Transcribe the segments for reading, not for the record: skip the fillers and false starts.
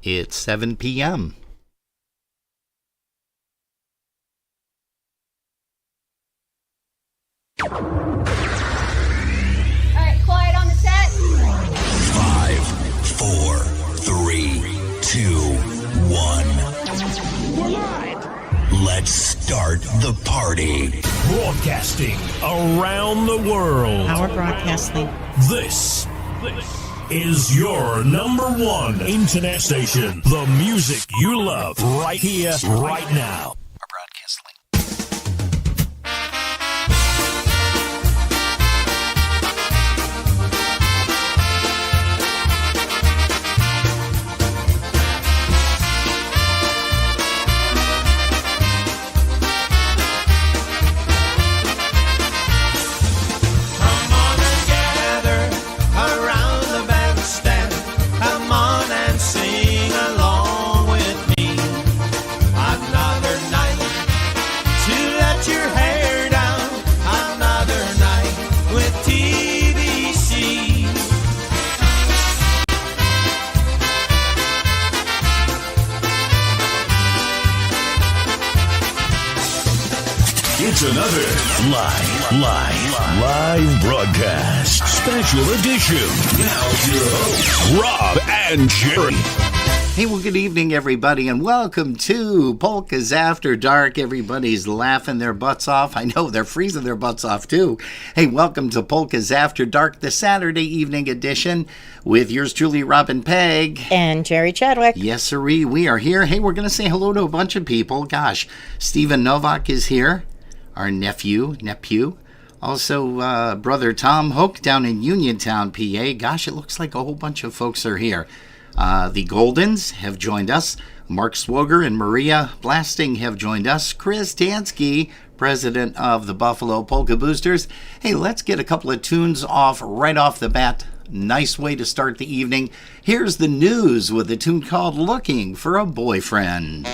It's 7 p.m. All right, quiet on the set. 5, 4, 3, 2, 1. We're live. Let's start the party. Broadcasting around the world. Our broadcasting. This is your number one internet station. The music you love right here, right now. Our broadcast link. It's another live broadcast. Special edition. Now your hosts, Rob and Jerry. Hey, well, good evening, everybody, and welcome to Polkas After Dark. Everybody's laughing their butts off. I know they're freezing their butts off, too. Hey, welcome to Polkas After Dark, the Saturday evening edition, with yours truly, Robin Pegg. And Jerry Chadwick. Yes, sirree, we are here. Hey, we're going to say hello to a bunch of people. Gosh, Stephen Novak is here, our nephew. Also, brother Tom Hoke down in Uniontown, PA. Gosh, it looks like a whole bunch of folks are here. The Goldens have joined us. Mark Swoger and Maria Blasting have joined us. Chris Tansky, president of the Buffalo Polka Boosters. Hey, let's get a couple of tunes off right off the bat. Nice way to start the evening. Here's the news with a tune called Looking for a Boyfriend.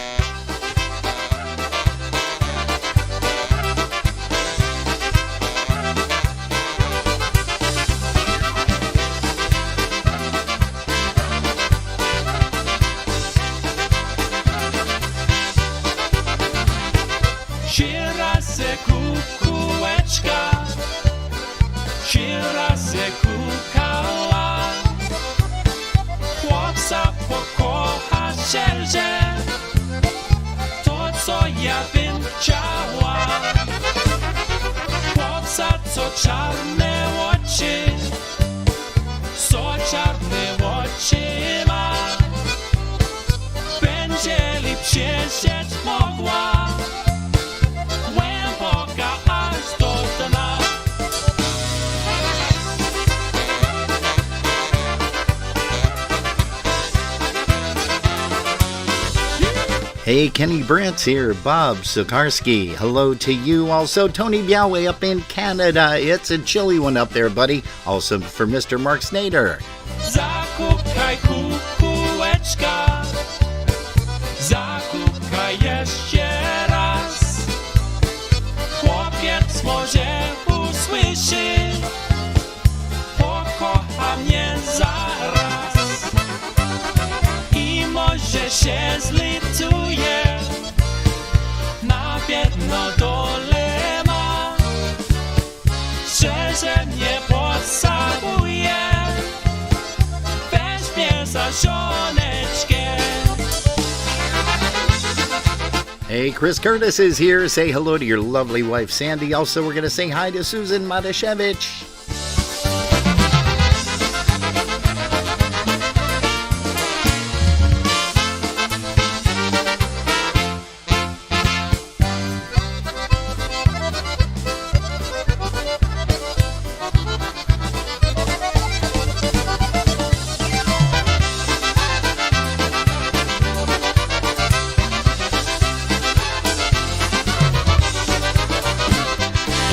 Czarne oczy, so czarne oczy ma, będzie lipsieć mogła, głęboka aż do dna. Hey, Kenny Brant's here. Bob Sokarski, hello to you. Also, Tony Biawe up in Canada. It's a chilly one up there, buddy. Also for Mr. Mark Snader. Zakukaj kółeczka, zakukaj jeszcze raz. Chłopiec może usłyszy, pokocha mnie zaraz. I może się zlituje, na biedno dole ma, szczerze mnie pocałuje, weźmie za żoneczkę. Hey, Chris Curtis is here. Say hello to your lovely wife, Sandy. Also, we're going to say hi to Susan Matashevich.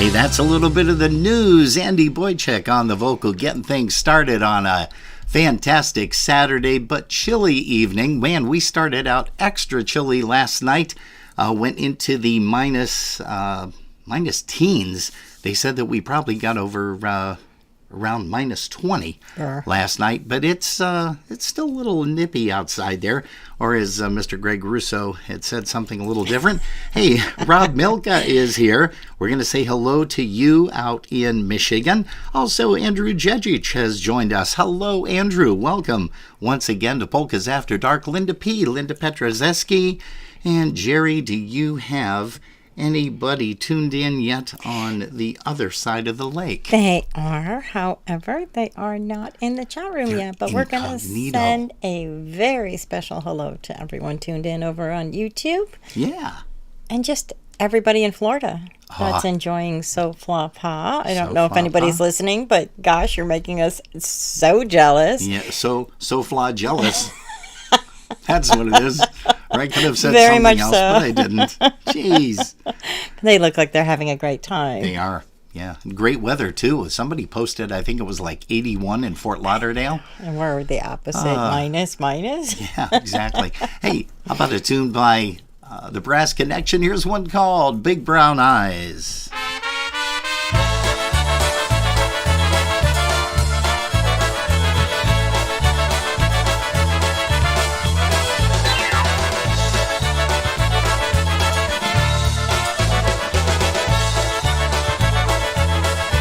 Hey, that's a little bit of the news. Andy Boychek on the vocal, getting things started on a fantastic Saturday but chilly evening. Man, we started out extra chilly last night. Went into the minus teens. They said that we probably got over around minus 20 Sure. last night, but it's still a little nippy outside there. Or as Mr. Greg Russo had said something a little different. Hey, Rob Milka is here. We're going to say hello to you out in Michigan. Also, Andrew Jejic has joined us. Hello, Andrew. Welcome once again to Polkas After Dark. Linda Petrozeski, and Jerry, do you have anybody tuned in yet on the other side of the lake? They are, however, they are not in the chat room yet, but we're going to incognito. send a very special hello to everyone tuned in over on YouTube Yeah. and just everybody in Florida that's enjoying So Fla Pa. I don't So know if Fla anybody's Pa. listening, but gosh, you're making us so jealous. Yeah, so flagellus. That's what it is. Or I could have said Very something much else, so. but I didn't. Jeez. They look like they're having a great time. They are. Yeah. Great weather, too. Somebody posted, I think it was like 81 in Fort Lauderdale. And we're the opposite, minus. Yeah, exactly. Hey, how about a tune by the Brass Connection? Here's one called Big Brown Eyes.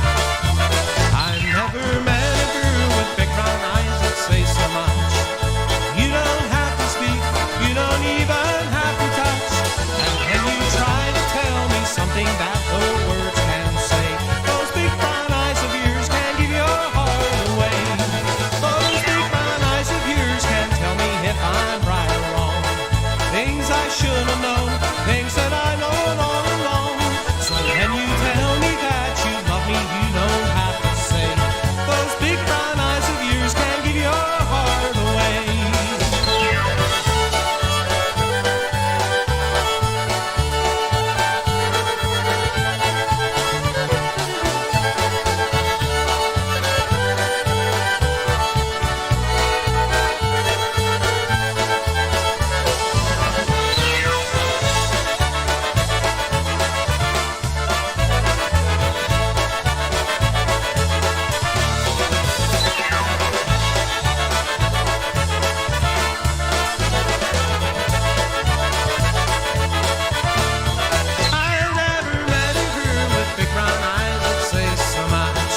I've never met a girl with big brown eyes that say so much. You don't have to speak, you don't even have to touch. And when you try to tell me something that no words can say, those big brown eyes of yours can give your heart away. Those big brown eyes of yours can tell me if I'm right or wrong. Things I should have known, things that I know all along. So when you tell me that you love me, you don't have to say. Those big brown eyes of yours can give your heart away. I've never met a girl with big brown eyes that say so much.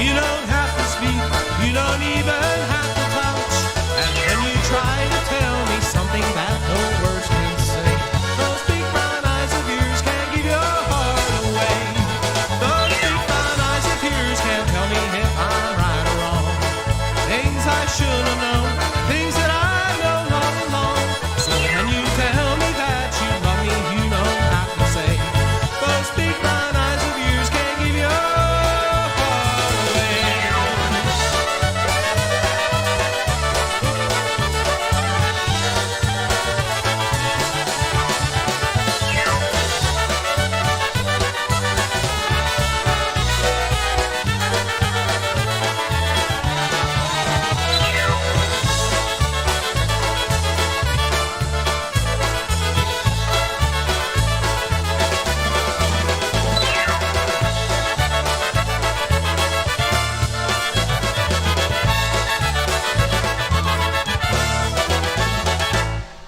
You don't have to speak, you don't even have to touch. And when you try to tell me something that no words can say, those big brown eyes of yours can give your heart away. Those big brown eyes of yours can tell me if I'm right or wrong. Things I should have known, things that I know all along. So when you tell me that you love me, you don't have to say. Those big brown eyes of yours can give your heart away.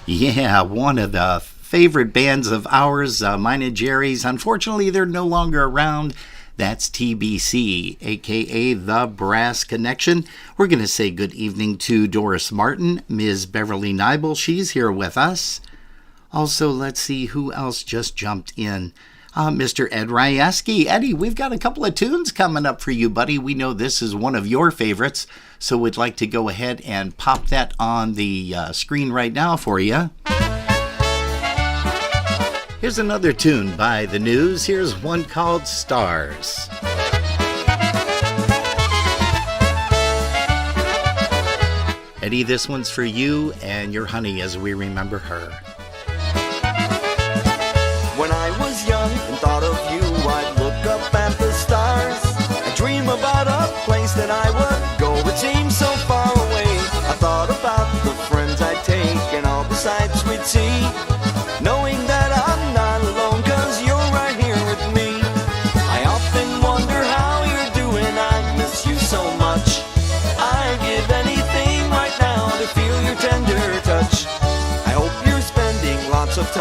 Yeah, one of the favorite bands of ours, mine and Jerry's. Unfortunately, they're no longer around. That's TBC, aka The Brass Connection. We're going to say good evening to Doris Martin, Ms. Beverly Nibel. She's here with us. Also, let's see who else just jumped in. Mr. Ed Ryeski. Eddie, we've got a couple of tunes coming up for you, buddy. We know this is one of your favorites, so we'd like to go ahead and pop that on the screen right now for you. Here's another tune by The News. Here's one called Stars. Eddie, this one's for you and your honey as we remember her. When I was young and thought of you, I'd look up at the stars. I dream about a place that I would go. It seems so far away. I thought about the friends I'd take and all the sights we'd see. Knowing that I'm not alone, 'cause you're right here with me. I often wonder how you're doing. I miss you so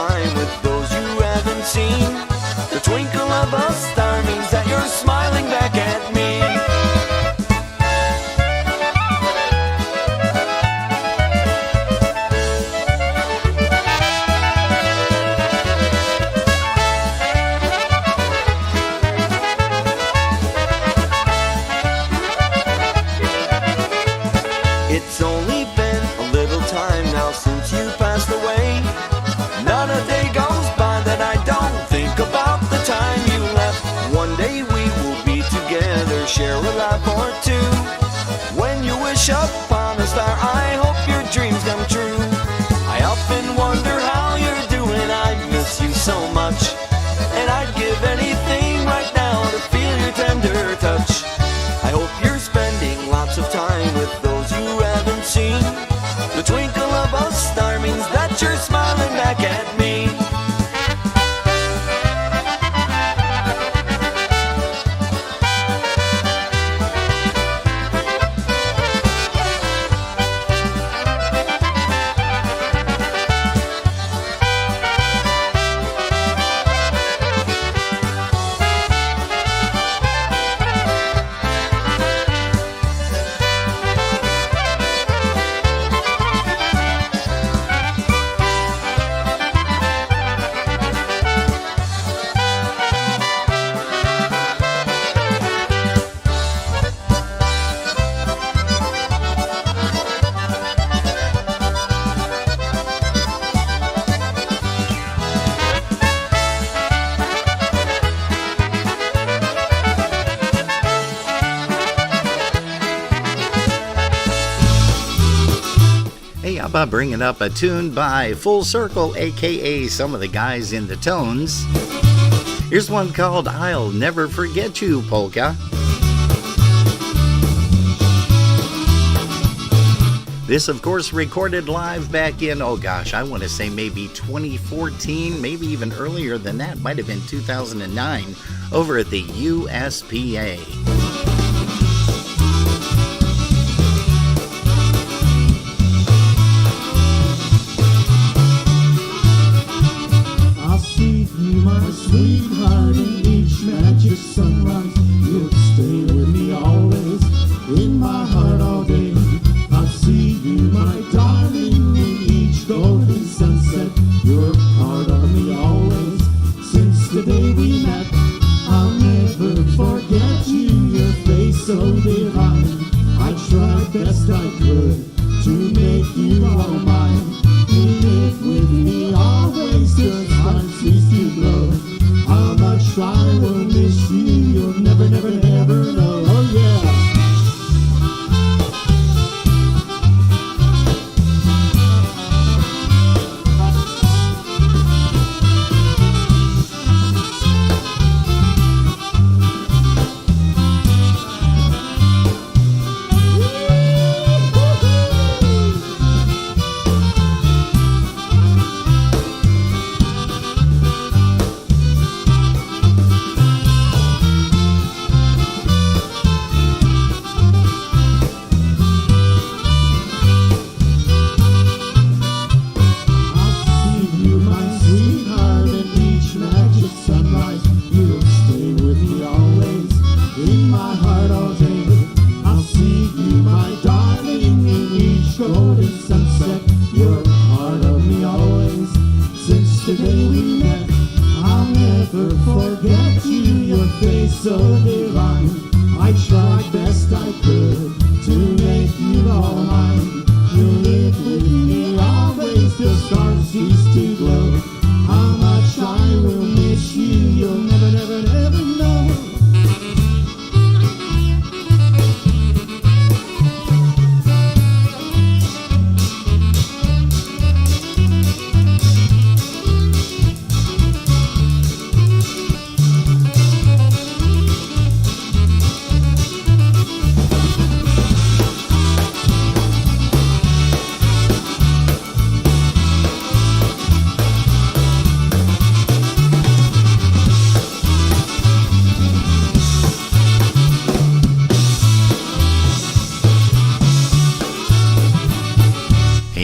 time with those you haven't seen. The twinkle of a star means that you're smiling back at me. It's only been a little time now since you passed away. Not a day goes by that I don't think about the time you left. One day we will be together, share a laugh or two. When you wish upon a star, I hope your dreams come true. I often wonder how you're doing, I miss you so much. And I'd give anything right now to feel your tender touch. I hope you're spending lots of time with those you haven't seen. The twinkle of a star means that you're smiling back at me. Hey, how about bringing up a tune by Full Circle, aka some of the guys in the Tones? Here's one called I'll Never Forget You, Polka. This, of course, recorded live back in, oh gosh, I want to say maybe 2014, maybe even earlier than that, might have been 2009, over at the USPA. I'll see you, my sweetheart, in each magic sunrise. You'll stay with me always, in my heart all day. I'll see you, my darling, in each golden sunset. You're part of me always, since the day we met. I'll never forget you, your face so divine. I tried best I could to make you all mine. You live with me always, just time cease to blow. How much I will miss you, you'll never, never, never know. Oh yeah.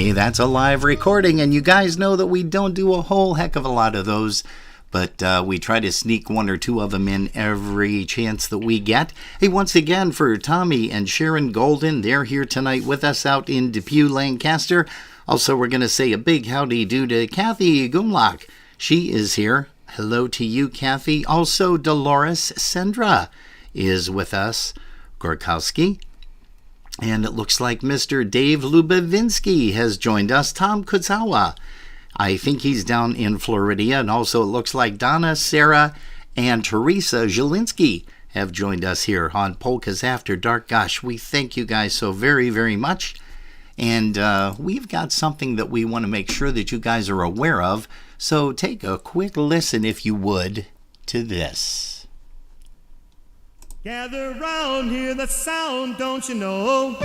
Hey, that's a live recording, and you guys know that we don't do a whole heck of a lot of those, but we try to sneak one or two of them in every chance that we get. Hey, once again, for Tommy and Sharon Golden, they're here tonight with us out in Depew, Lancaster. Also, we're going to say a big howdy do to Kathy Gumlock. She is here. Hello to you, Kathy. Also, Dolores Sendra is with us. Gorkowski. And it looks like Mr. Dave Lubovinsky has joined us. Tom Kuzawa. I think he's down in Floridia. And also it looks like Donna, Sarah, and Teresa Zielinski have joined us here on Polkas After Dark. Gosh, we thank you guys so very, very much. And we've got something that we want to make sure that you guys are aware of. So take a quick listen, if you would, to this. Gather round, hear the sound, don't you know?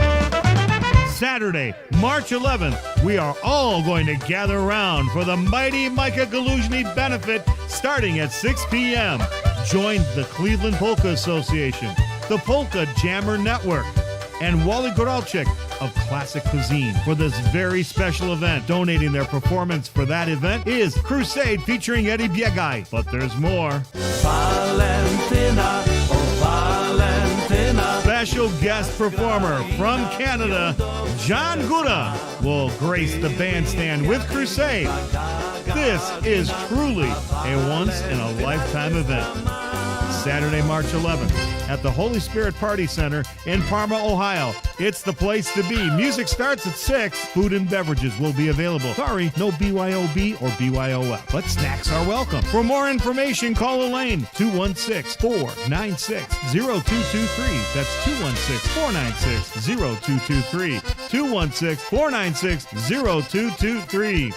Saturday, March 11th, we are all going to gather around for the Mighty Micah Galuzhny benefit starting at 6 p.m. Join the Cleveland Polka Association, the Polka Jammer Network, and Wally Goralczyk of Classic Cuisine for this very special event. Donating their performance for that event is Crusade featuring Eddie Biegaj. But there's more. Valentina, oh Valentina. Special guest performer from Canada, John Guda, will grace the bandstand with Crusade. This is truly a once-in-a-lifetime event. Saturday, March 11th at the Holy Spirit Party Center in Parma, Ohio. It's the place to be. Music starts at 6. Food and beverages will be available. Sorry, no BYOB or BYOF, but snacks are welcome. For more information, call Elaine, 216-496-0223. That's 216-496-0223. 216-496-0223.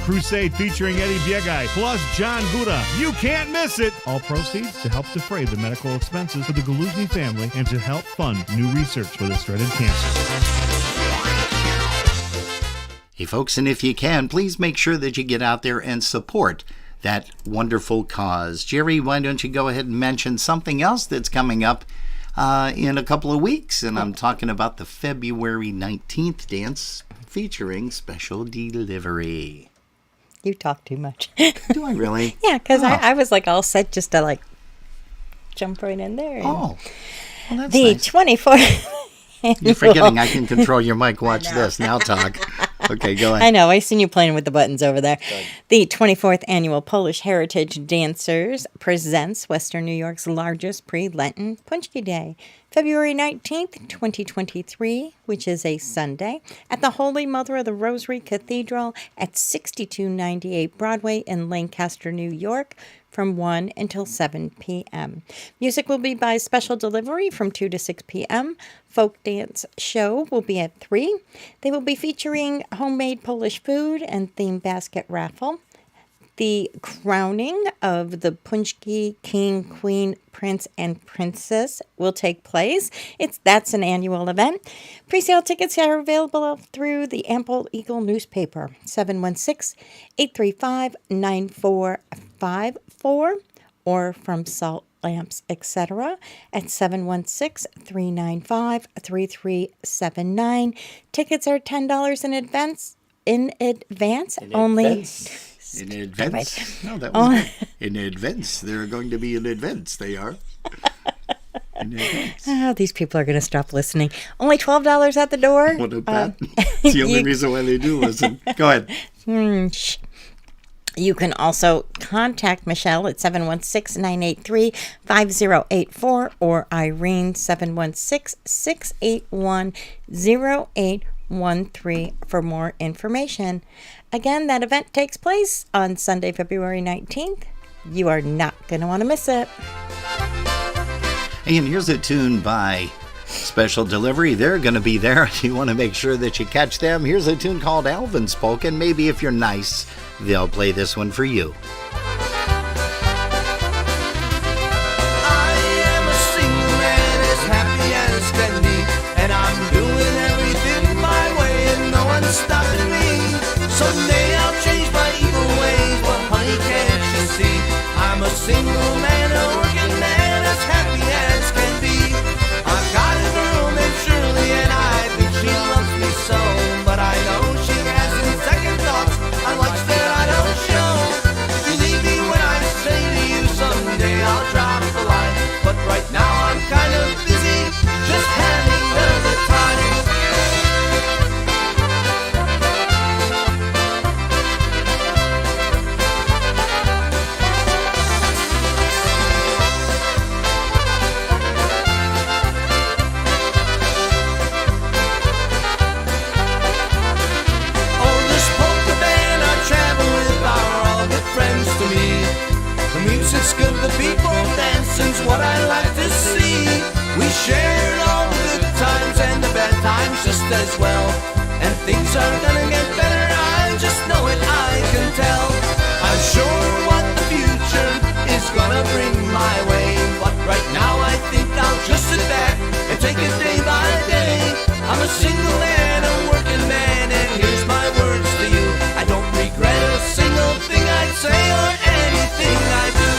Crusade featuring Eddie Biegaj plus John Guda. You can't miss it. All proceeds to help defray the medical expenses for the Galuzhny family and to help fund new research for this dreaded cancer. Hey folks, and if you can, please make sure that you get out there and support that wonderful cause. Jerry, why don't you go ahead and mention something else that's coming up in a couple of weeks? And I'm talking about the February 19th dance featuring Special Delivery. You talk too much. Do I really? Yeah, because I was like all set just to like jump right in there. Oh, well, that's the nice. 24th. You're forgetting I can control your mic. Watch this. Now talk. Okay, go ahead. I know. I seen you playing with the buttons over there. The 24th Annual Polish Heritage Dancers presents Western New York's largest pre-Lenten Punchki Day, February 19th, 2023, which is a Sunday, at the Holy Mother of the Rosary Cathedral at 6298 Broadway in Lancaster, New York, from 1 until 7 p.m. Music will be by Special Delivery from 2 to 6 p.m. Folk dance show will be at 3. They will be featuring homemade Polish food and theme basket raffle. The crowning of the Punchki King, Queen, Prince, and Princess will take place. That's an annual event. Presale tickets are available through the Ample Eagle newspaper, 716-835-9454, or from Salt Lamps, etc. at 716-395-3379. Tickets are $10 in advance. In advance. In advance? No, that was good. In advance. They're going to be in advance. They are. In advance. Oh, these people are going to stop listening. Only $12 at the door. What about that? It's the only reason why they do listen. Go ahead. You can also contact Michelle at 716-983-5084 or Irene 716-681-0813 for more information. Again, that event takes place on Sunday, February 19th. You are not going to want to miss it. And here's a tune by Special Delivery. They're going to be there. You want to make sure that you catch them. Here's a tune called Alvin's Polka, and maybe if you're nice, they'll play this one for you. I am a single man as happy as can be, and I'm doing everything my way and no one's stopping me. Someday I'll change my evil ways, but honey, can't you see? I'm a single man, a working man as happy as can be. I've got a girl named Shirley and I think she loves me so, but I know she has It's good the people dancing's what I like to see. We shared all the good times and the bad times just as well. And things are gonna get better, I just know it, I can tell. I'm sure what the future is gonna bring my way. But right now I think I'll just sit back and take it day by day. I'm a single and a working man, and here's my words to you. I don't regret a single thing I'd say or anything I do.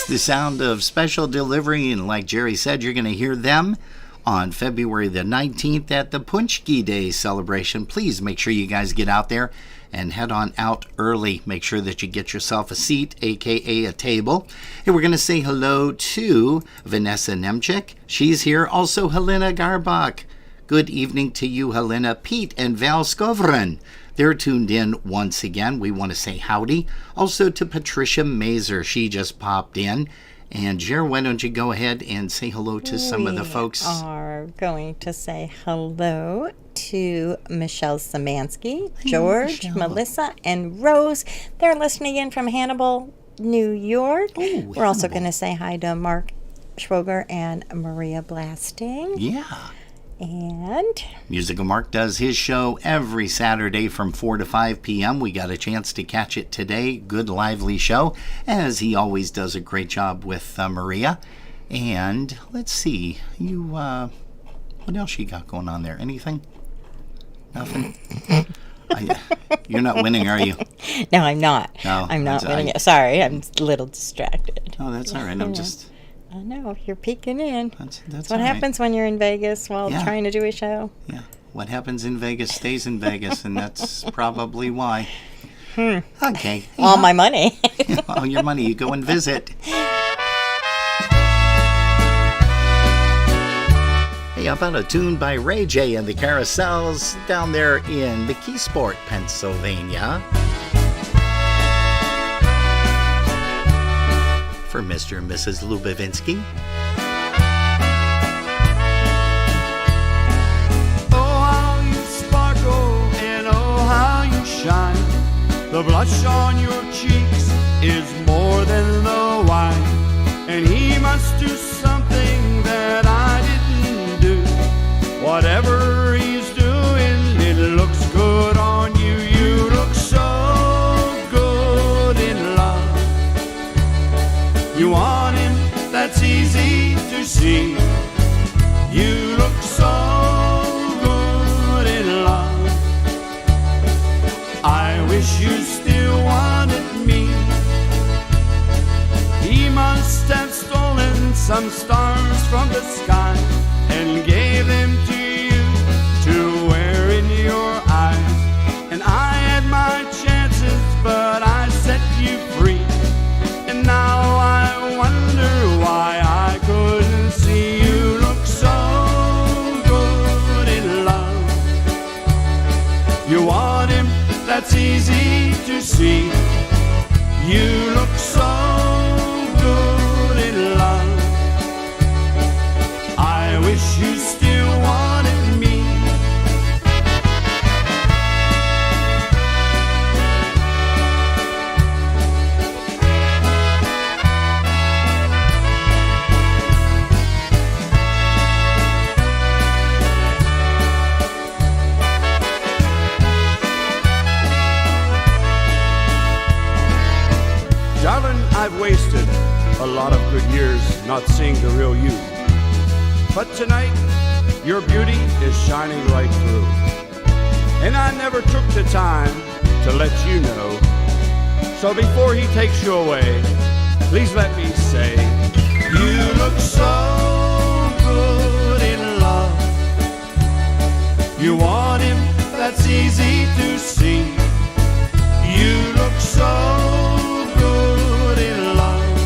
The sound of special delivery, and like Jerry said, you're going to hear them on February the 19th at the Punchki Day celebration. Please make sure you guys get out there and head on out early. Make sure that you get yourself a seat, aka a table. And we're going to say hello to Vanessa Nemchik. She's here. Also Helena Garbach. Good evening to you, Helena. Pete and Val Skovren. They're tuned in once again. We want to say howdy. Also to Patricia Mazer. She just popped in. And Jer, why don't you go ahead and say hello to some of the folks? We are going to say hello to Michelle Samansky, George, Michelle. Melissa, and Rose. They're listening in from Hannibal, New York. Oh, We're also Hannibal. going to say hi to Mark Schwoger and Maria Blasting. Yeah. And Musical Mark does his show every Saturday from 4 to 5 p.m. We got a chance to catch it today. Good, lively show, as he always does a great job with Maria. And let's see, you, what else you got going on there? Anything? Nothing? You're not winning, are you? no, I'm not. No, I'm not that's- winning it. Sorry, I'm a little distracted. Oh, that's all right. I'm just... I know, you're peeking in. That's That's all what right. happens when you're in Vegas while Yeah. trying to do a show. Yeah. What happens in Vegas stays in Vegas, and that's probably why. Okay. All my money. All your money. You go and visit. Hey, how about a tune by Ray J and the Carousels down there in McKeesport, Pennsylvania? For Mr. and Mrs. Lubovinsky. Oh, how you sparkle and oh, how you shine. The blush on your cheeks is more than the wine. And he must do something that I didn't do. Whatever he's doing, it looks good on you. You look so good in love. You want him, that's easy to see. You look so good in love. I wish you still wanted me. He must have stolen some stars from the sky and gave them to you to wear in your eyes. And I had my chances, but I set you free. And now I wonder why I couldn't see. You look so good in love. You want him, that's easy to see. You look so good in love. I wish you still wanted me. Darling, I've wasted a lot of good years not seeing the real you. But tonight, your beauty is shining right through. And I never took the time to let you know. So before he takes you away, please let me say, you look so good in love. You want him, that's easy to see. You look so good in love.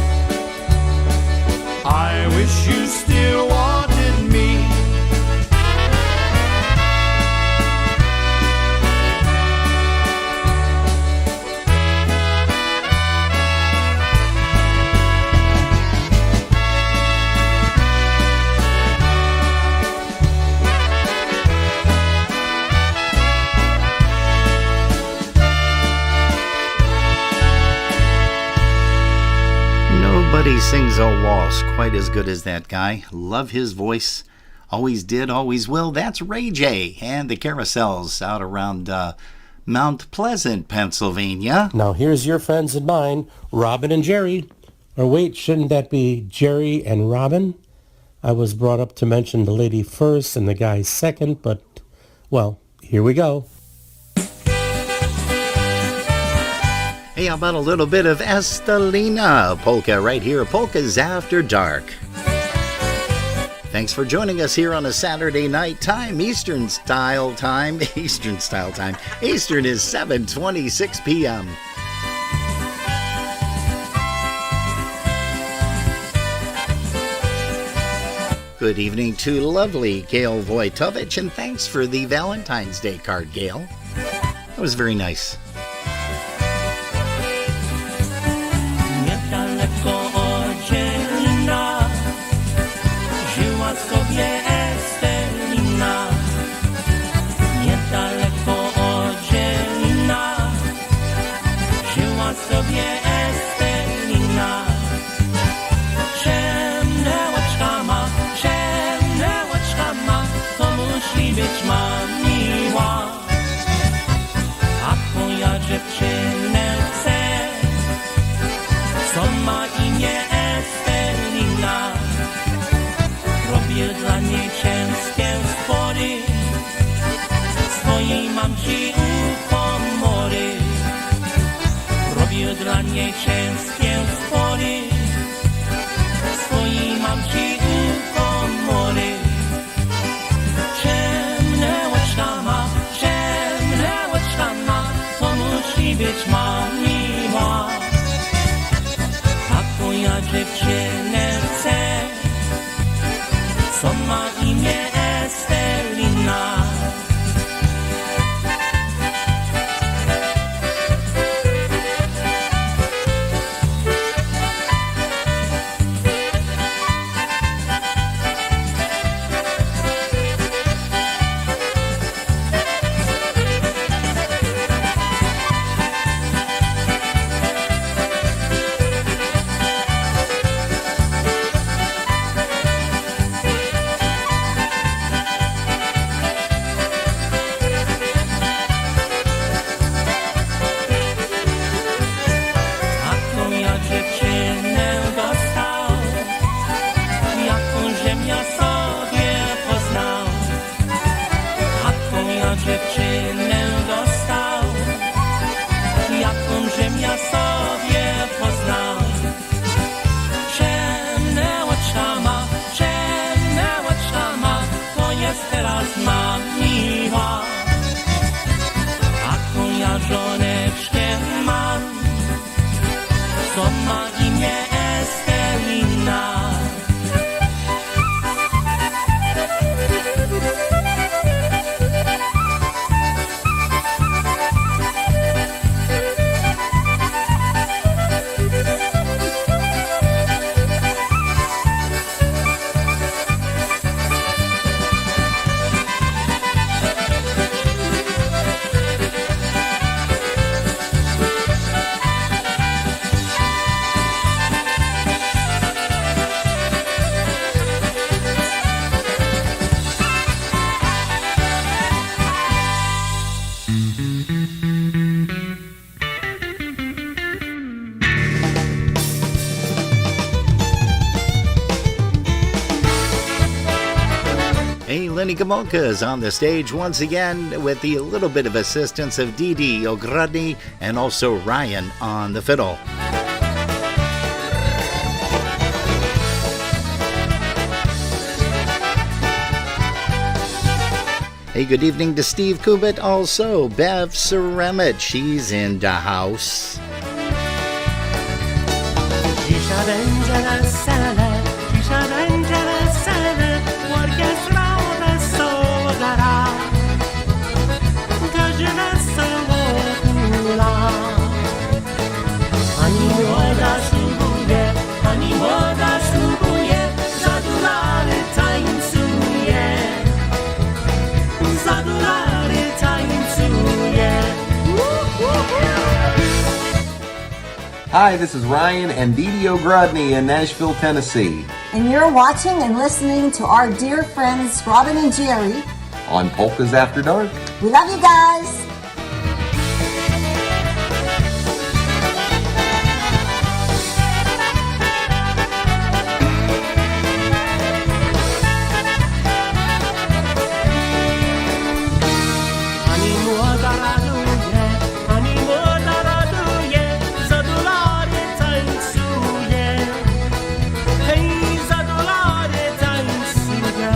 I wish you still wanted me. Nobody sings a waltz quite as good as that guy. Love his voice. Always did, always will. That's Ray J and the Carousels out around Mount Pleasant, Pennsylvania. Now here's your friends and mine, Robin and Jerry. Or wait, shouldn't that be Jerry and Robin? I was brought up to mention the lady first and the guy second, but, well, here we go. Hey, how about a little bit of Estelina polka right here, Polkas After Dark. Thanks for joining us here on a Saturday night time, Eastern Style Time. Eastern Style Time. Eastern is 7:26 p.m. Good evening to lovely Gail Wojtowicz, and thanks for the Valentine's Day card, Gail. That was very nice. Niedaleko Odzielna żyła sobie Estelina. Niedaleko Odzielna żyła sobie Estelina. Ciemne oczka ma, to musi być ma miła. A twoja dziewczynę chce, co ma imię Estelina. Robię dla niej ciężkie spory, swojej mamci u komory. Robię dla niej ciężkie spory, swojej mamci u komory. Ciemne oczka ma, to musi być ma miła. A twoja dziewczynę chce, co ma imię Estelina. Lenny Gomolka is on the stage once again with the little bit of assistance of Didi Ogrodny and also Ryan on the fiddle. Hey, good evening to Steve Kubit. Also, Bev Ceremit. She's in the house. Cisza będzie wesele, cisza będzie wesele, orkiestra wesoło gra. Każdy wesoło hula. Ani młoda ślubuje, ani młoda ślubuje, zadulary tańcuje. Zadulary tańcuje. Hi, this is Ryan and Didi O'Grodney in Nashville, Tennessee And you're watching and listening to our dear friends Robin and Jerry. on Polkas After Dark. We love you guys. Ani młoda raduje, ani młoda raduje, zadulary tańcuje. Hej, zadulary tańcuje.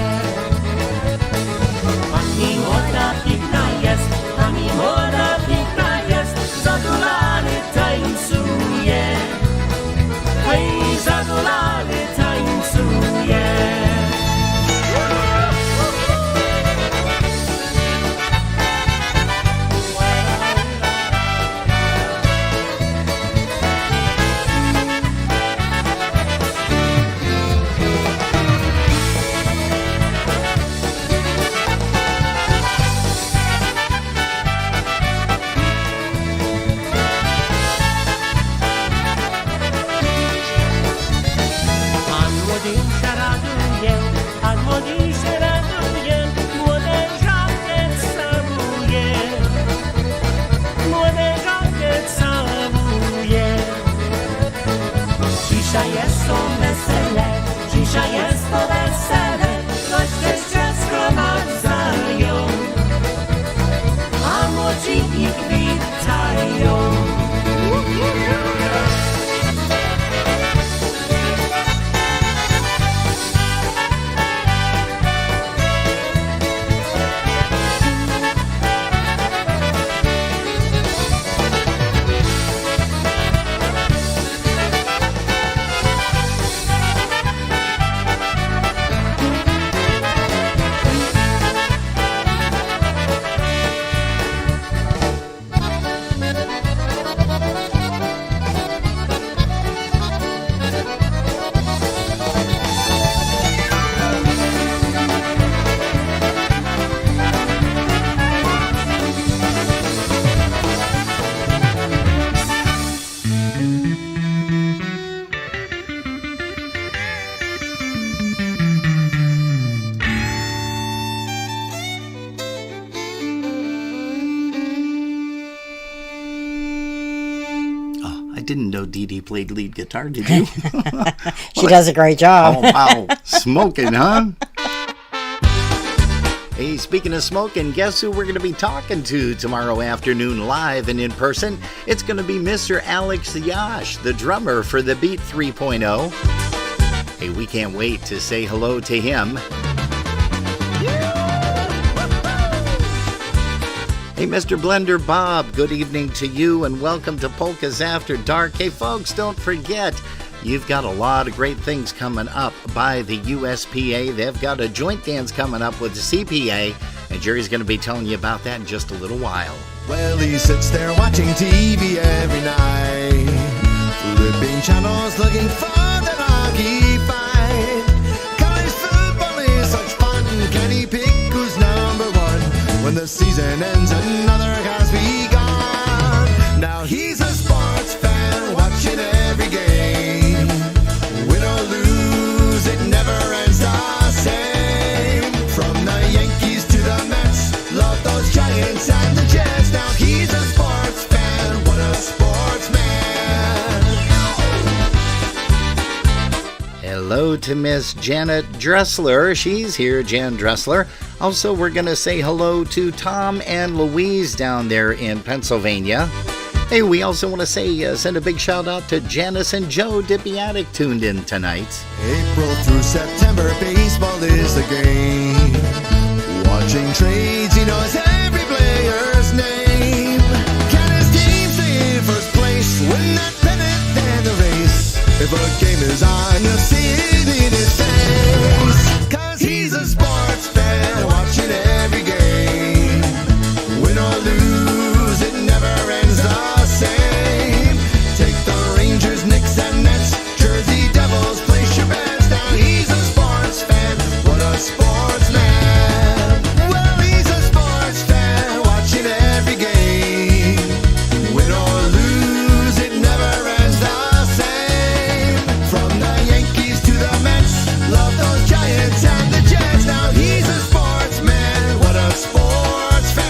Ani młoda piękna jest, ani młoda piękna jest, zadulary tańcuje. Hej, zadulary tańcuje. A młodzi się raduje, młode żaby całuje. Młode żaby całuje. Cisza jest to wesele, cisza jest to wesele, goście się zgromadzają, a młodzi ich witają. I didn't know Dee Dee played lead guitar, did you? She does a great job. Oh, wow. Smoking, huh? Hey, speaking of smoking, guess who we're going to be talking to tomorrow afternoon live and in person? It's going to be Mr. Alex Yash, the drummer for the Beat 3.0. Hey, we can't wait to say hello to him. Hey, Mr. Blender Bob, good evening to you and welcome to Polkas After Dark. Hey, folks, don't forget, you've got a lot of great things coming up by the USPA. They've got a joint dance coming up with the CPA, and Jerry's going to be telling you about that in just a little while. Well, he sits there watching TV every night, flipping channels looking for the hockey fight. College football is such fun. Can he pick who's number one? When the season ends, another has begun. Now he's a sports fan, watching every game. Win or lose, it never ends the same. From the Yankees to the Mets, love those Giants and the Jets. Now he's a sports fan, what a sportsman. Hello to Miss Janet Dressler. She's here, Jan Dressler. Also, we're going to say hello to Tom and Louise down there in Pennsylvania. Hey, we also want to say, send a big shout out to Janice and Joe Dippiatic tuned in tonight. April through September, baseball is the game. Watching trades, he knows every player's name. Can his team stay in first place, win that pennant and the race? If a game is on, you'll see it in his face. 'Cause he's a sports fan, watching every game. Win or lose, it never ends the same. Take the Rangers, Knicks, and Nets, Jersey Devils, place your bets. Now he's a sports fan, what a sportsman. Well, he's a sports fan, watching every game. Win or lose, it never ends the same. From the Yankees to the Mets, love those Giants and the Jets. Now he's a sportsman, what a sports fan.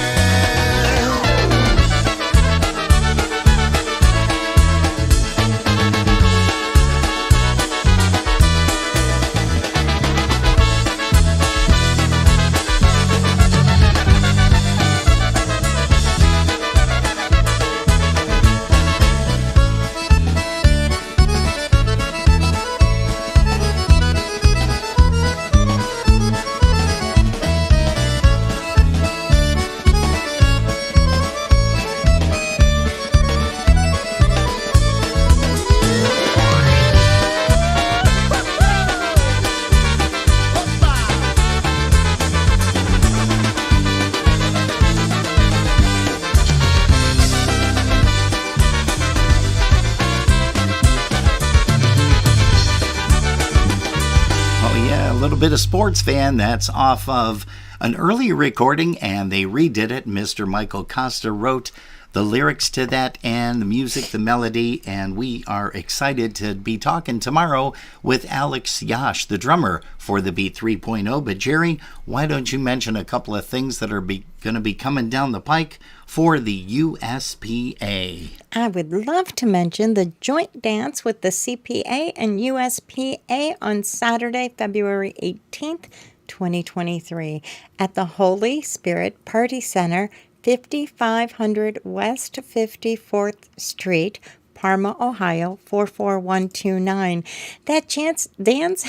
Oh, yeah, a little bit of Sports Fan. That's off of an earlier recording, and they redid it. Mr. Michael Costa wrote the lyrics to that and the music, the melody, and we are excited to be talking tomorrow with Alex Yash, the drummer for the Beat 3.0. But Jerry, why don't you mention a couple of things that are going to be coming down the pike for the USPA? I would love to mention the joint dance with the CPA and USPA on Saturday, February 18th, 2023 at the Holy Spirit Party Center, 5500 West 54th Street, Parma, Ohio, 44129. That chance dance...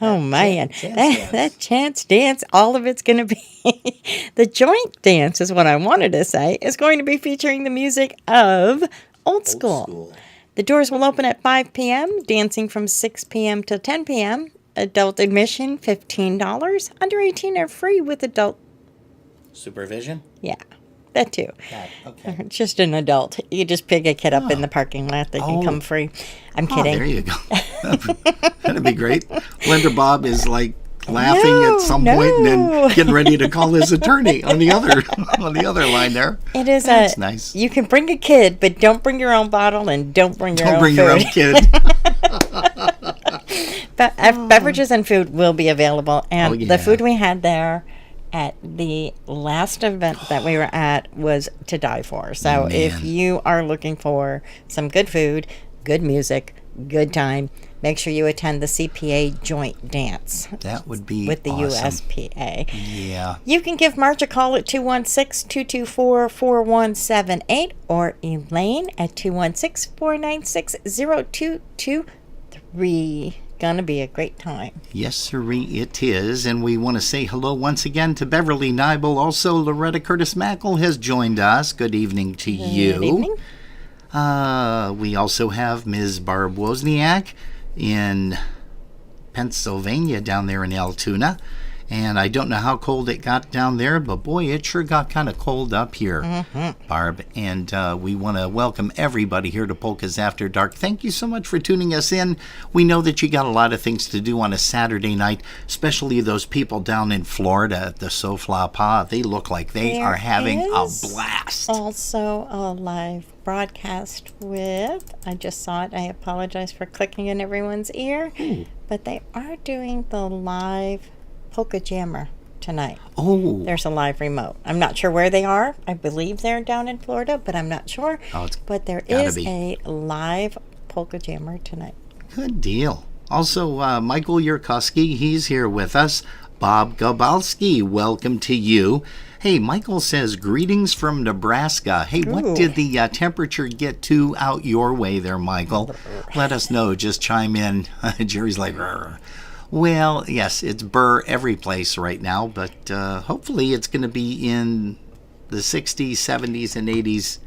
Oh, man. That chance dance, all of it's going to be... The joint dance is what I wanted to say, is going to be featuring the music of Old School. The doors will open at 5 p.m., dancing from 6 p.m. to 10 p.m. Adult admission, $15. Under 18 are free with adult... Supervision? Yeah, that too. Okay. It's just an adult. You just pick a kid up in the parking lot. They can come free. I'm kidding. There you go. That'd be great. Blender Bob is like laughing at some point and then getting ready to call his attorney on the other line there. It is That's nice. You can bring a kid, but don't bring your own bottle and don't bring your own food. Your own kid. But beverages and food will be available, and the food we had there at the last event that we were at was to die for. So if you are looking for some good food, good music, good time, make sure you attend the CPA joint dance. That would be with the awesome. USPA. Yeah. You can give Marge a call at 216-224-4178 or Elaine at 216-496-0223. Gonna be a great time. Yes, sirree, it is. And we want to say hello once again to Beverly Nibel. Also, Loretta Curtis Mackle has joined us. Good evening to you. Good evening. We also have Ms. Barb Wozniak in Pennsylvania down there in Altoona. And I don't know how cold it got down there, but boy, it sure got kind of cold up here, Barb. And we want to welcome everybody here to Polkas After Dark. Thank you so much for tuning us in. We know that you got a lot of things to do on a Saturday night, especially those people down in Florida at the Sofla. They look like they are having a blast. Also a live broadcast with, I just saw it, I apologize for clicking in everyone's ear, but they are doing the live Polka Jammer tonight. Oh. There's a live remote. I'm not sure where they are. I believe they're down in Florida, but I'm not sure. But there is a live Polka Jammer tonight. Good deal. Also, Michael Yurkowski, he's here with us. Bob Gabalski, welcome to you. Hey, Michael says, greetings from Nebraska. Hey, what did the temperature get to out your way there, Michael? Let us know. Just chime in. Jerry's like, rrr. Well, yes, it's burr every place right now, but hopefully it's going to be in the 60s, 70s, and 80s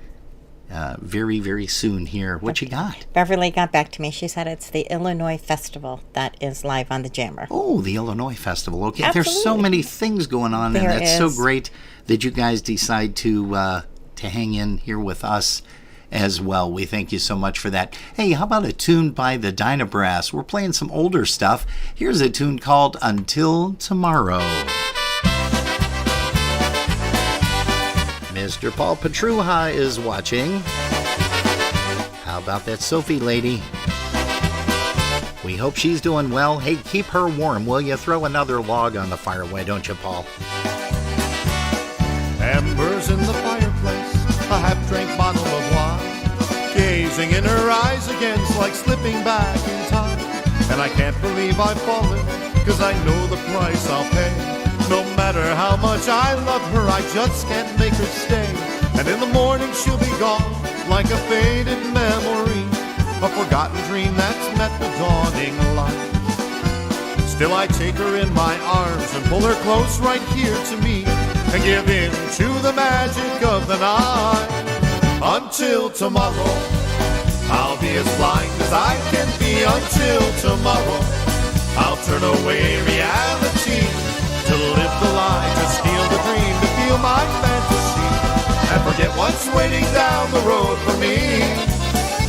very, very soon here. What you got? Beverly got back to me. She said it's the Illinois Festival that is live on the Jammer. Oh, the Illinois Festival. Okay, Absolutely. There's so many things going on, and There that's so is. great that you guys decide to hang in here with us as well. We thank you so much for that. Hey, how about a tune by the Dynabrass? We're playing some older stuff. Here's a tune called Until Tomorrow. Mr. Paul Petruha is watching. How about that Sophie lady? We hope she's doing well. Hey, keep her warm, will you? Throw another log on the fire, why don't you, Paul? Embers in the fireplace, a half-drank bottle of wine, gazing in her eyes against like slipping back in time. And I can't believe I've fallen, 'cause I know the price I'll pay. No matter how much I love her, I just can't make her stay. And in the morning she'll be gone, like a faded memory, a forgotten dream that's met the dawning light. Still I take her in my arms and pull her close right here to me, and give in to the magic of the night. Until tomorrow, I'll be as blind as I can be. Until tomorrow, I'll turn away reality to live the lie, to steal the dream, to feel my fantasy, and forget what's waiting down the road for me.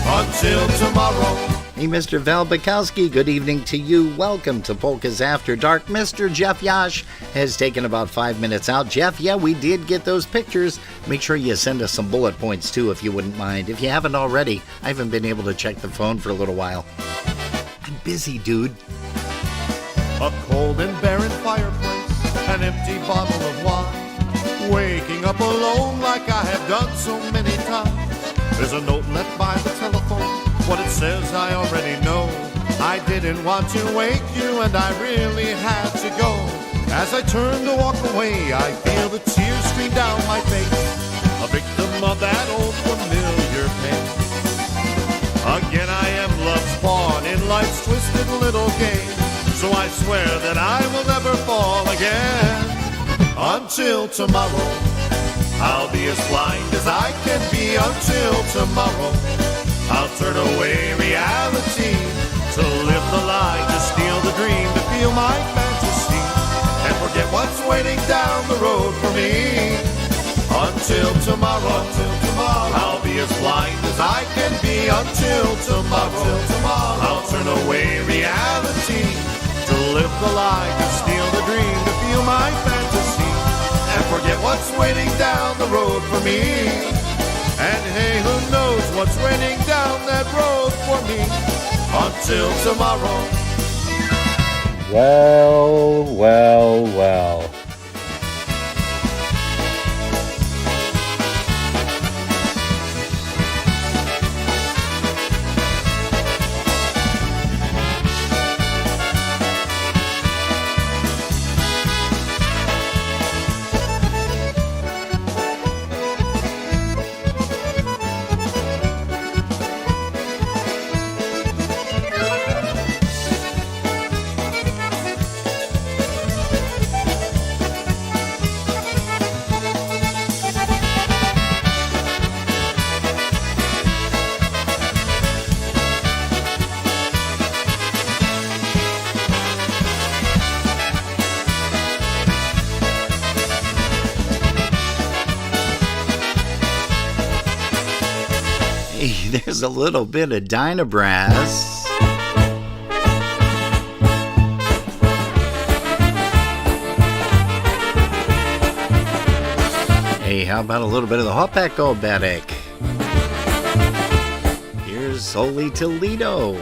Until tomorrow. Hey, Mr. Val Bukowski, good evening to you. Welcome to Polkas After Dark. Mr. Jeff Yash has taken about 5 minutes out. Jeff, yeah, we did get those pictures. Make sure you send us some bullet points, too, if you wouldn't mind. If you haven't already, I haven't been able to check the phone for a little while. I'm busy, dude. A cold and barren fireplace, an empty bottle of wine, waking up alone like I have done so many times. There's a note left by the telephone. What it says I already know. I didn't want to wake you, and I really had to go. As I turn to walk away, I feel the tears stream down my face, a victim of that old familiar pain. Again I am love's pawn in life's twisted little game, so I swear that I will never fall again. Until tomorrow, I'll be as blind as I can be. Until tomorrow, I'll turn away reality to live the lie, to steal the dream, to feel my fantasy, and forget what's waiting down the road for me. Until tomorrow, I'll be as blind as I can be. Until tomorrow, I'll turn away reality to live the lie, to steal the dream, to feel my fantasy, and forget what's waiting down the road for me. And hey, who knows what's waiting down that road for me. Until tomorrow. Well, well, well. There's a little bit of Dynabrass. Hey, how about a little bit of the Hopek-Obetic? Here's Holy Toledo.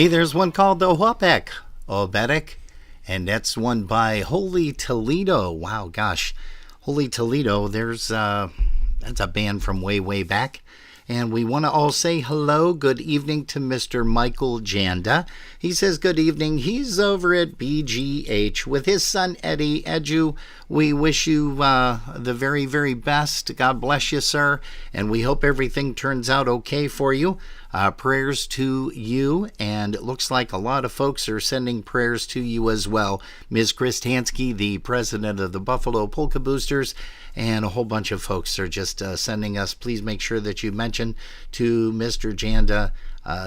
Hey, there's one called the Wapek Obetic, and that's one by Holy Toledo. Wow, gosh. Holy Toledo, that's a band from way, way back. And we want to all say hello, good evening to Mr. Michael Janda. He says good evening. He's over at BGH with his son Eddie. Edu, we wish you the very, very best. God bless you, sir. And we hope everything turns out okay for you. Prayers to you, and it looks like a lot of folks are sending prayers to you as well. Ms. Kristansky, the president of the Buffalo Polka Boosters, and a whole bunch of folks are just sending us. Please make sure that you mention to Mr. Janda,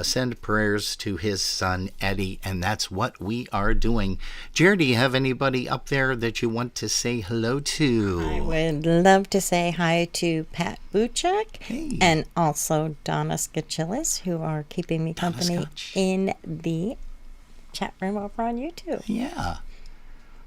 send prayers to his son Eddie, and that's what we are doing. Jared, do you have anybody up there that you want to say hello to? I would love to say hi to Pat Buchek and also Donna Skachillis, who are keeping me company in the chat room over on YouTube. Yeah.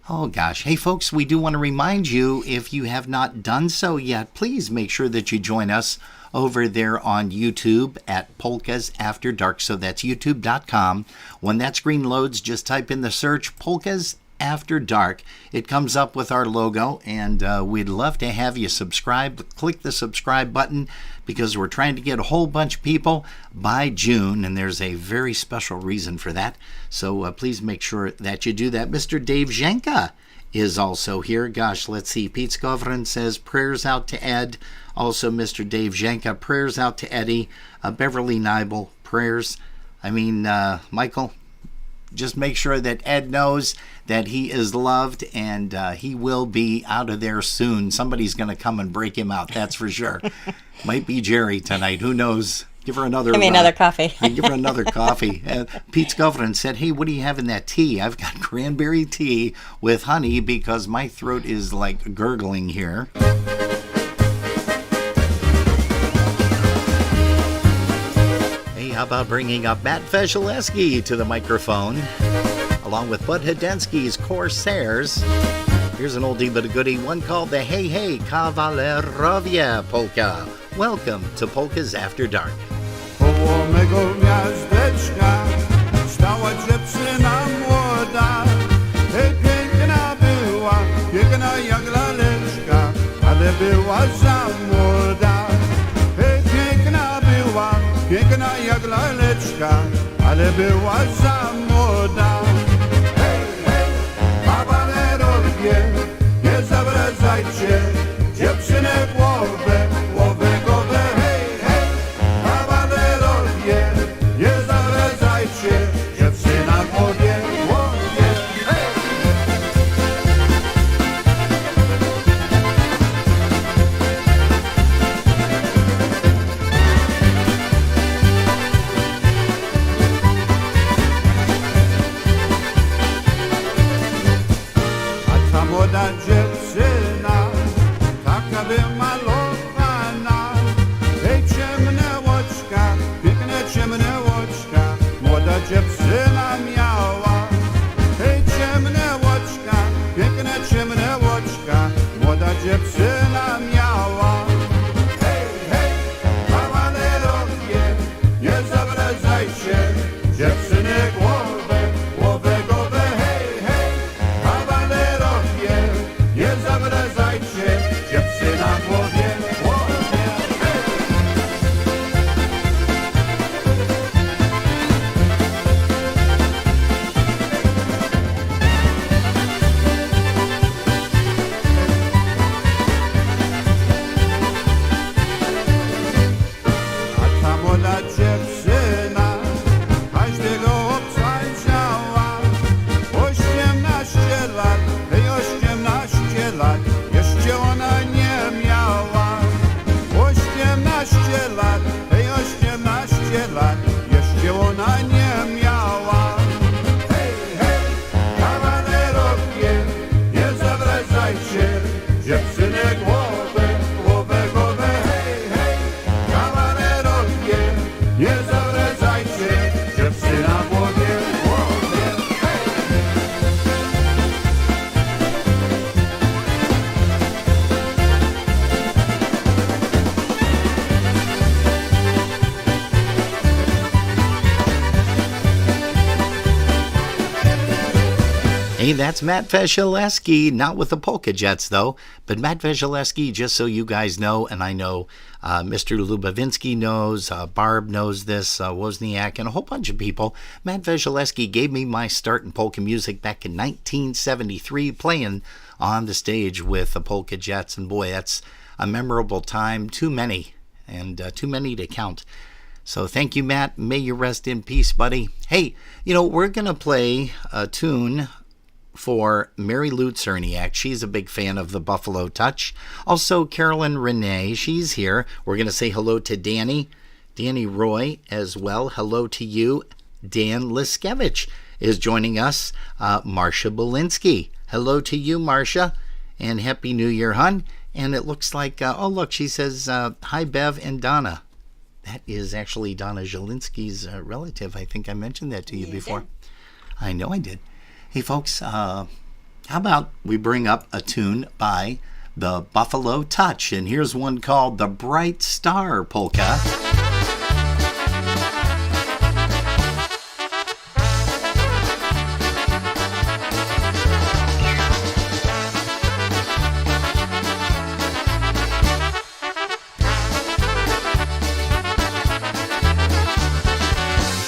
Oh, gosh. Hey, folks, we do want to remind you, if you have not done so yet, please make sure that you join us over there on YouTube at Polkas After Dark. So that's youtube.com. When that screen loads, just type in the search Polkas After Dark. It comes up with our logo, and we'd love to have you subscribe. Click the subscribe button, because we're trying to get a whole bunch of people by June, and there's a very special reason for that. So please make sure that you do that. Mr. Dave Zhenka is also here. Gosh, let's see. Pete Skovrin says prayers out to Ed. Also, Mr. Dave Zhenka, prayers out to Eddie. Beverly Nibel, prayers. I mean, Michael, just make sure that Ed knows that he is loved, and he will be out of there soon. Somebody's going to come and break him out, that's for sure. Might be Jerry tonight. Who knows? Give her another. Give me another coffee. Give her another coffee. Pete Skovrin said, hey, what do you have in that tea? I've got cranberry tea with honey because my throat is like gurgling here. Hey, how about bringing up Matt Feshelewski to the microphone, along with Bud Hidensky's Corsairs. Here's an oldie but a goodie, one called the Hey Hey Kawalerowie Polka. Welcome to Polkas After Dark. Koło mego miasteczka stała dziewczyna młoda. Hej, piękna była, piękna jak laleczka, ale była za młoda. Hej, piękna była, piękna jak laleczka, ale była za młoda. Hej, hej, kawalerowie, nie zawracajcie dziewczynę głowę, głowę, głowę. Hej, hej, kawalerowie, nie zawracajcie dziewczyna głowie, głowie. Hej. A ta młoda dziewczyna taka by ma Hey, that's Matt Veselewski, not with the Polka Jets, though. But Matt Veselewski, just so you guys know, and I know Mr. Lubovinsky knows, Barb knows this, Wozniak, and a whole bunch of people. Matt Veselewski gave me my start in polka music back in 1973, playing on the stage with the Polka Jets. And boy, that's a memorable time. Too many, and too many to count. So thank you, Matt. May you rest in peace, buddy. Hey, we're going to play a tune for Mary Lou Czerniak. She's a big fan of the Buffalo Touch. Also, Carolyn Renee, she's here. We're going to say hello to Danny Roy as well. Hello to you. Dan Liskevich is joining us. Marcia Belinsky. Hello to you, Marcia. And Happy New Year, hon. And it looks like, look, she says, hi, Bev and Donna. That is actually Donna Zielinski's relative. I think I mentioned that to you before. I know I did. Hey, folks, how about we bring up a tune by the Buffalo Touch? And here's one called the Bright Star Polka.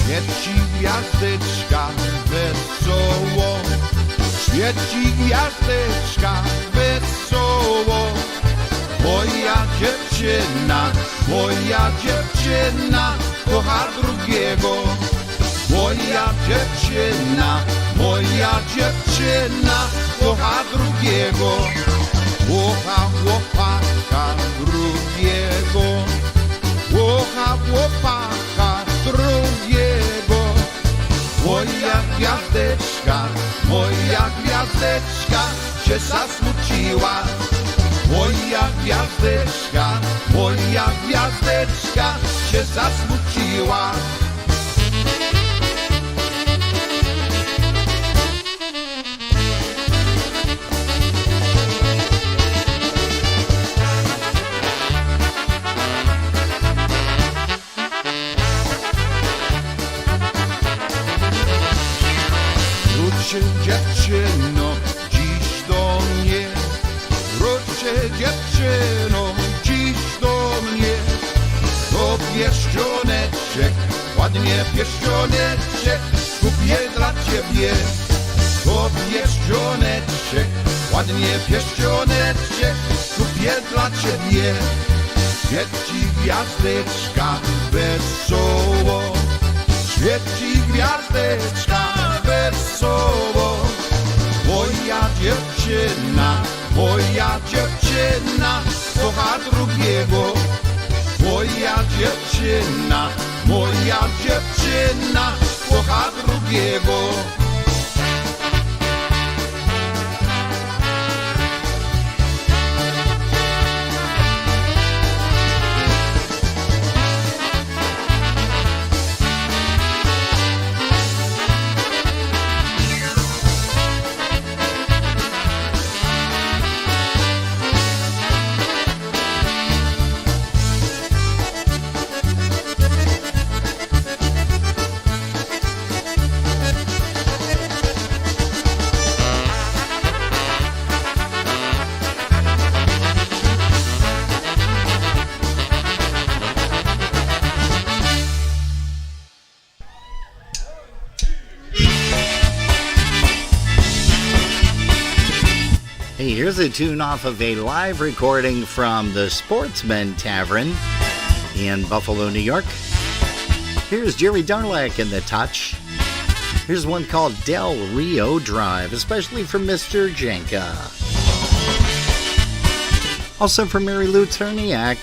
Świeci gwiazdeczka wesoło, świeci gwiazdeczka wesoło. Moja dziewczyna kocha drugiego. Moja dziewczyna kocha drugiego. Kocha chłopaka drugiego. Kocha chłopaka drugiego. Moja gwiazdeczka się zasmuciła. Moja gwiazdeczka się zasmuciła. Wróćcie dziewczyno dziś do mnie. Wróćcie dziewczyno dziś do mnie. To pierścioneczek, ładnie pierścioneczek kupię dla ciebie. To pierścioneczek, ładnie pierścioneczek kupię dla ciebie. Świeci gwiazdeczka wesoło. Świeci gwiazdeczka wesoło. Moja dziewczyna kocha drugiego. Moja dziewczyna kocha drugiego. Hey, here's a tune off of a live recording from the Sportsman Tavern in Buffalo, New York. Here's Jerry Darlak and the Touch. Here's one called Del Rio Drive, especially for Mr. Janka. Also for Mary Lou Czerniak.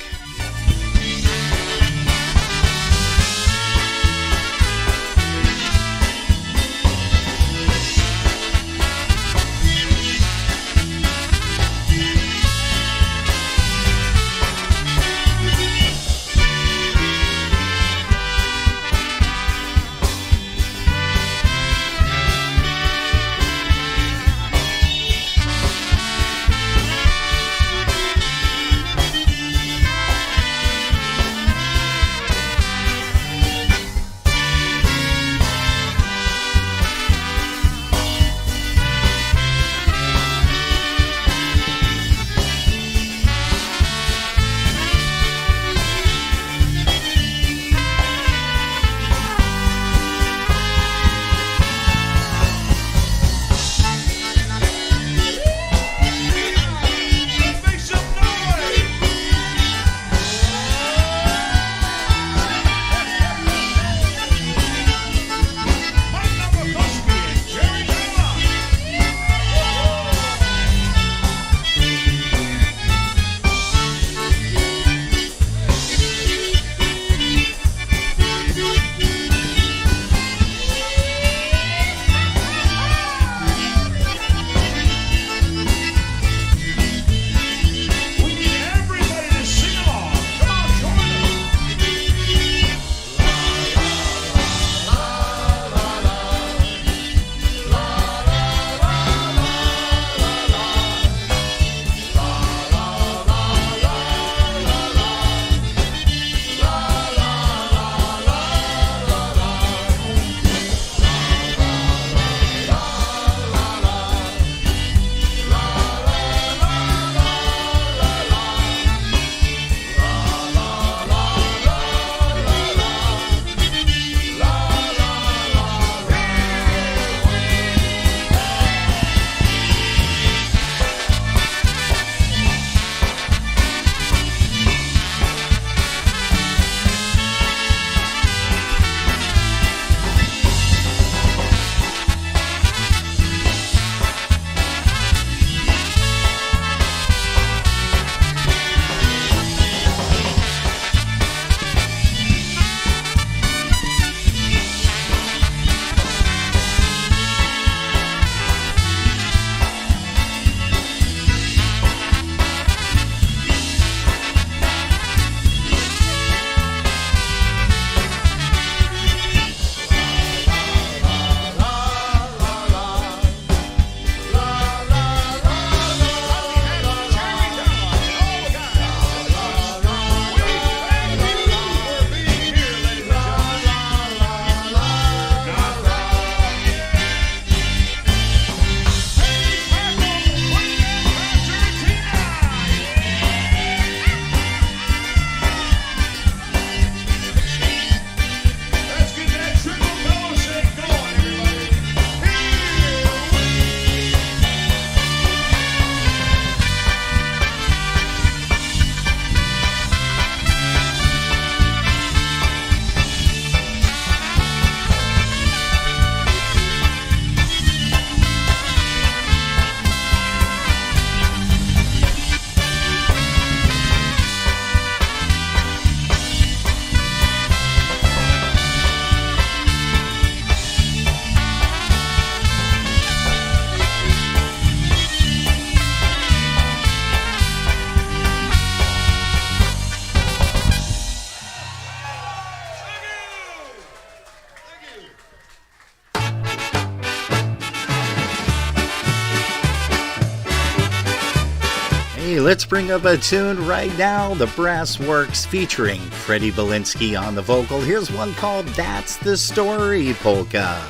let's bring up a tune right now. The Brass Works featuring Freddie Belinsky on the vocal. Here's one called That's the Story Polka.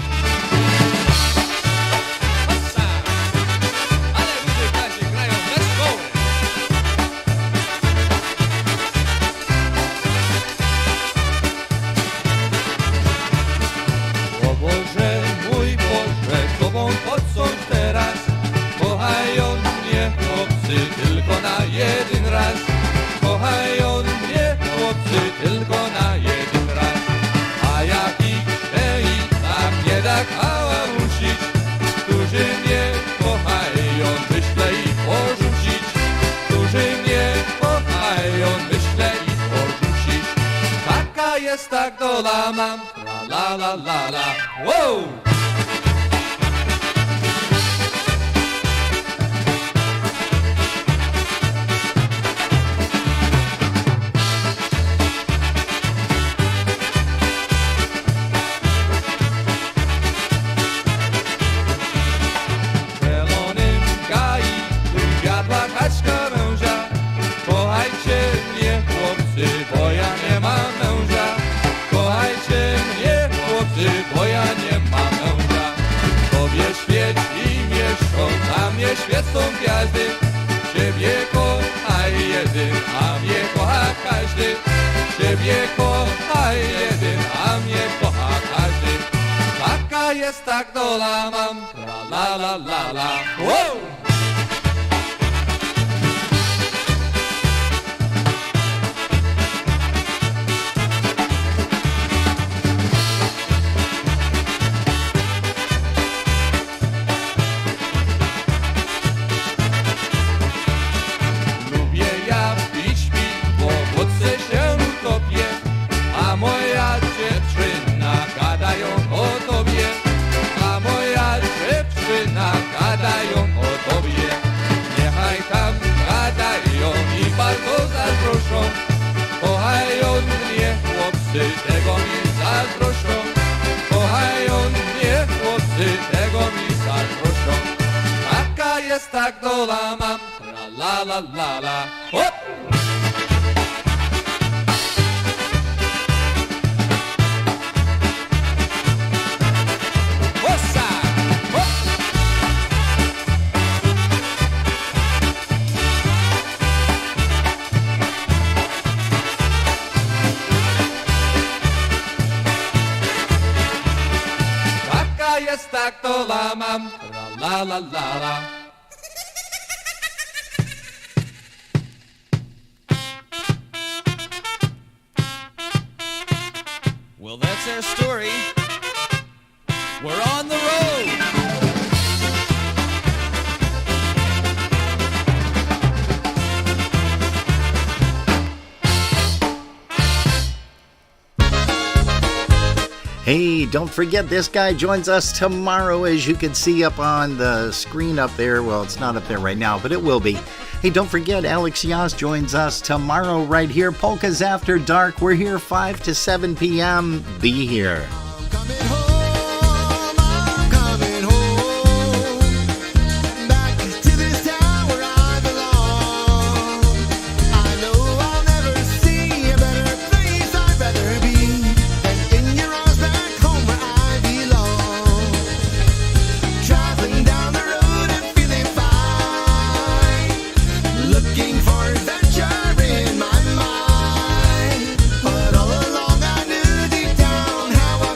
Jest tak dola mam, la la la la, wow! Zielonym gai, tu wiatła kaczka męża, kochajcie mnie chłopcy, bo ja nie mam męża. Kochajcie mnie chłopcy, bo ja nie mam męża. Tobie świeć i mieszko, na mnie świecą gwiazdy. Ciebie kochaj jedyn, a mnie kocha każdy. Ciebie kochaj jedyn, a mnie kocha każdy. Taka jest tak dola mam, la la la la, wow! Gadają o tobie, niechaj tam gadają i bardzo zazdroszczą. Kochają mnie chłopcy, tego mi zazdroszczą. Kochają mnie chłopcy, tego mi zazdroszczą. Taka jest tak dola mam, la la la la, hop! Jest tak to mam, la la la la. Well, that's our story. We're on the road. Hey, don't forget this guy joins us tomorrow, as you can see up on the screen up there. Well, it's not up there right now, but it will be. Hey, don't forget Alex Yas joins us tomorrow right here. Polkas After Dark. We're here 5 to 7 p.m. Be here. But all along I knew deep down how I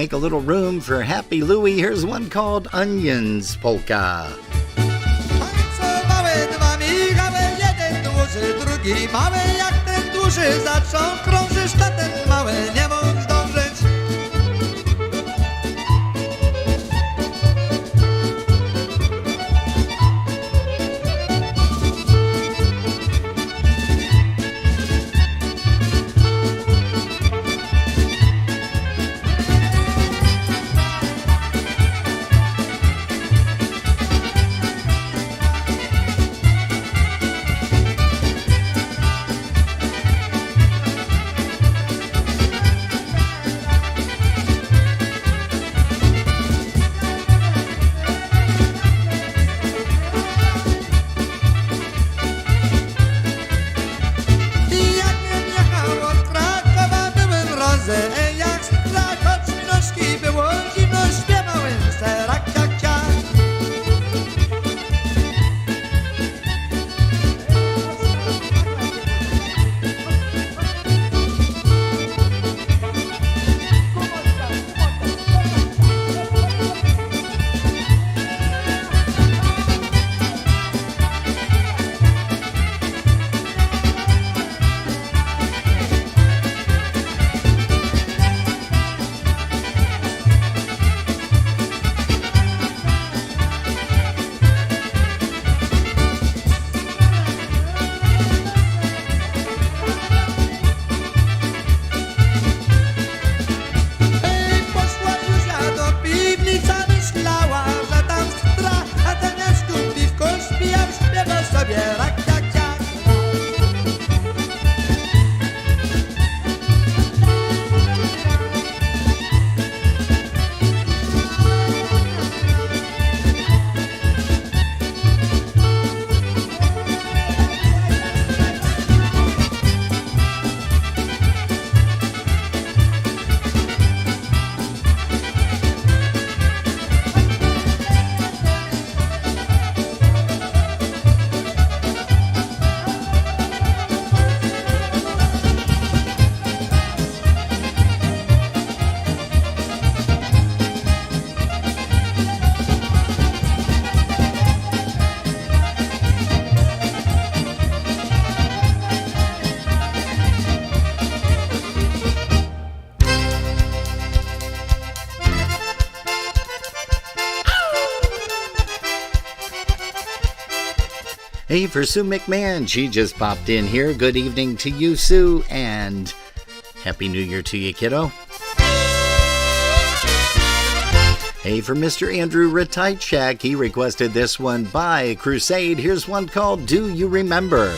make a little room for Happy Louie. Here's one called Onions Polka. Tańcowały dwa migały, jeden duży, drugi mały. Jak ten duży zaczął krążyć, to ten mały nie mógł zdążyć. Jak strach, choć mi nóżki było zimno, śpiewałem se rak, ciak, ciak. Hey, for Sue McMahon, she just popped in here. Good evening to you, Sue, and Happy New Year to you, kiddo. Hey, for Mr. Andrew Retitschak, he requested this one by Crusade. Here's one called Do You Remember?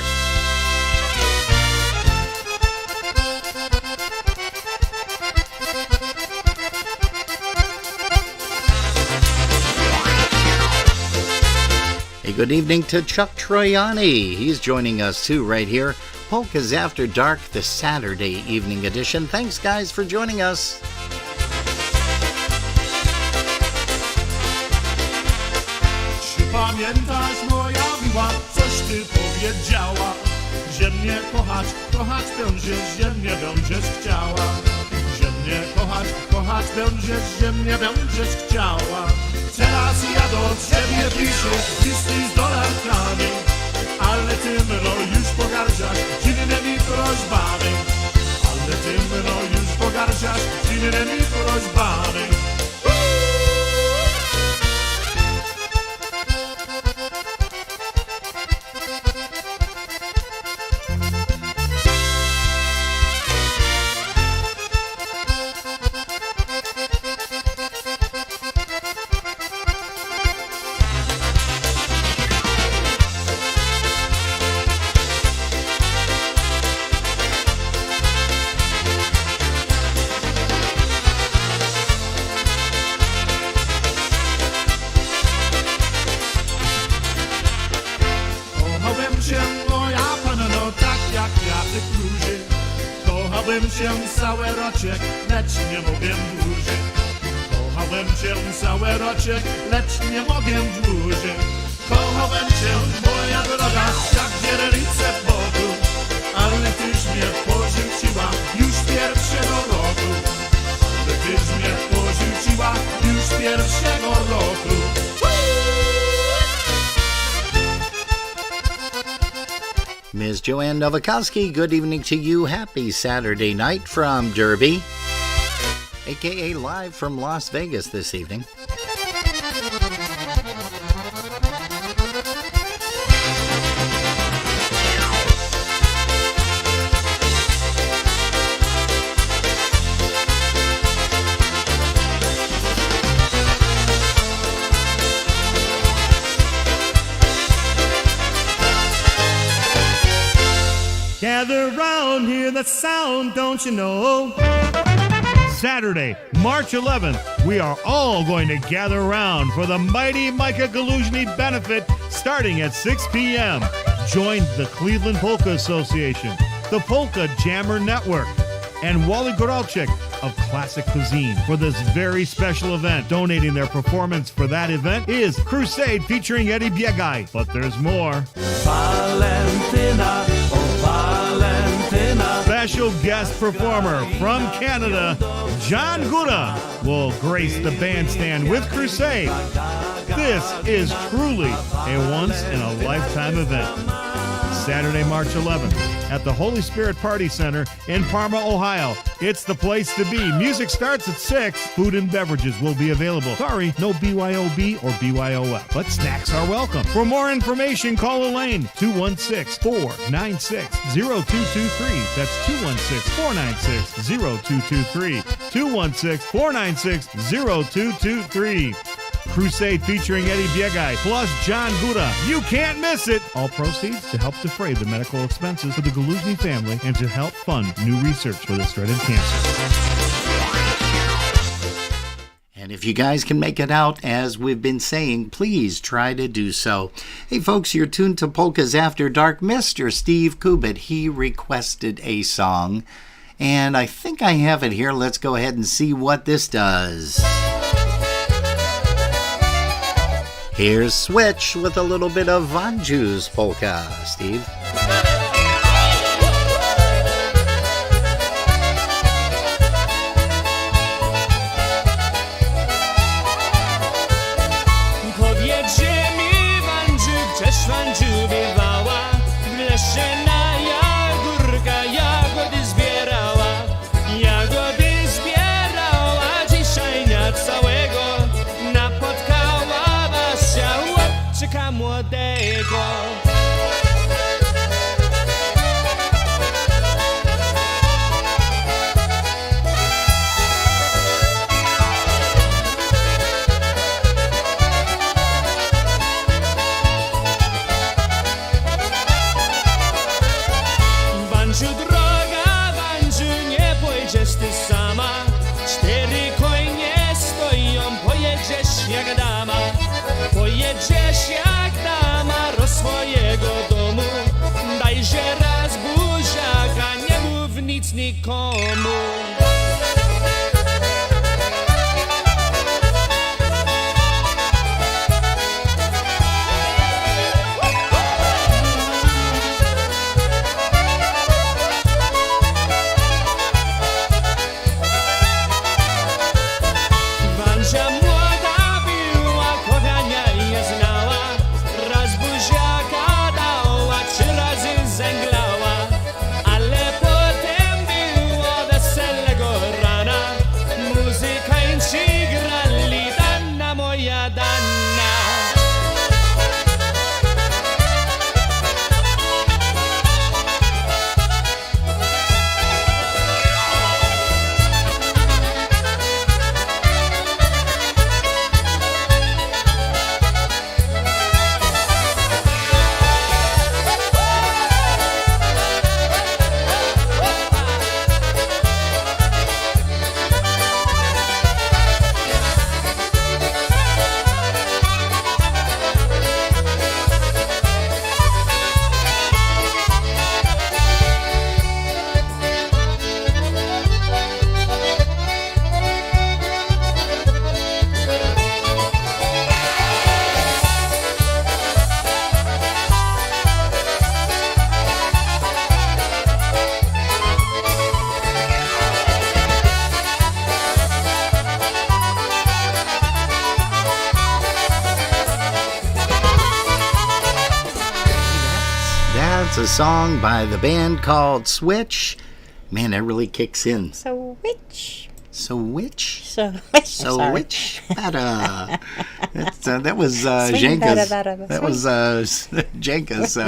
Hey, good evening to Chuck Troiani. He's joining us too right here. Polkas After Dark, the Saturday evening edition. Thanks, guys, for joining us. Czy pamiętasz, moja miła, coś ty powiedziała? Że mnie kochać, kochać będziesz, że mnie będziesz chciała. Że mnie kochać, kochać będziesz, że mnie będziesz chciała. Teraz ja do ciebie piszę listy z dolarkami, ale ty mną już pogardziasz dziwnymi prośbami. Ale ty mną już pogardziasz dziwnymi prośbami. Kochałem cię cały roczek, lecz nie mogę dłużej. Kochałem cię cały roczek, lecz nie mogę dłużej. Kochałem cię, moja droga, jak dzierlice w boku, ale tyś mnie porzuciła już pierwszego roku. Ale tyś mnie porzuciła Ms. Joanne Novikowski, good evening to you. Happy Saturday night from Derby, aka live from Las Vegas this evening. Gather round, hear the sound, don't you know? Saturday, March 11th, we are all going to gather around for the Mighty Micah Galuzhny benefit starting at 6 p.m. Join the Cleveland Polka Association, the Polka Jammer Network, and Wally Goralczyk of Classic Cuisine for this very special event. Donating their performance for that event is Crusade featuring Eddie Biegaj. But there's more. Valentina, oh Valentina. Special guest performer from Canada, John Gura, will grace the bandstand with Crusade. This is truly a once-in-a-lifetime event. Saturday, March 11th at the Holy Spirit Party Center in Parma, Ohio. It's the place to be. Music starts at 6. Food and beverages will be available. Sorry, no BYOB or BYOF, but snacks are welcome. For more information, call Elaine, 216-496-0223. That's 216-496-0223. 216-496-0223. Crusade featuring Eddie Biegaj plus John Gura. You can't miss it. All proceeds to help defray the medical expenses for the Galuzhny family and to help fund new research for this dreaded cancer. And if you guys can make it out, as we've been saying, please try to do so. Hey folks, you're tuned to Polkas After Dark. Mr. Steve Kubit, he requested a song, and I think I have it here. Let's go ahead and see what this does. Here's Switch with a little bit of Von Jew's polka, Steve. Powiedzie mi, Wandziu, gdzież Wandziu bywała? W lesie na jagórka jagody zbierała. Jagody zbierała dzisiaj na całego. Napotkała Basia chłopczyka młodego. Wandziu droga, Wandziu, nie pójdziesz ty sama. 4 konie stoją, pojedziesz jak dama. Pojedziesz jak dama, swojego That's a song by the band called Switch. Man, that really kicks in. So which? So which? So which? So Sorry. which? That was Swing, Janka's. bada, bada, That was Janka's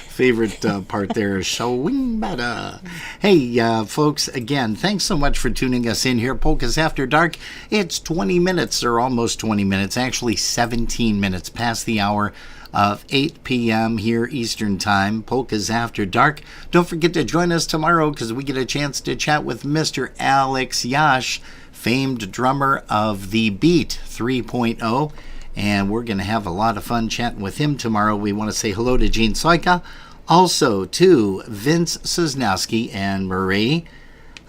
favorite part there. Swing bada. Hey, folks, again, thanks so much for tuning us in here. Polkas After Dark. It's 20 minutes, or almost 20 minutes, actually 17 minutes past the hour of 8 p.m. here Eastern Time, Polkas After Dark. Don't forget to join us tomorrow because we get a chance to chat with Mr. Alex Yash, famed drummer of The Beat 3.0, and we're going to have a lot of fun chatting with him tomorrow. We want to say hello to Gene Soika, also to Vince Cisnowski and Marie.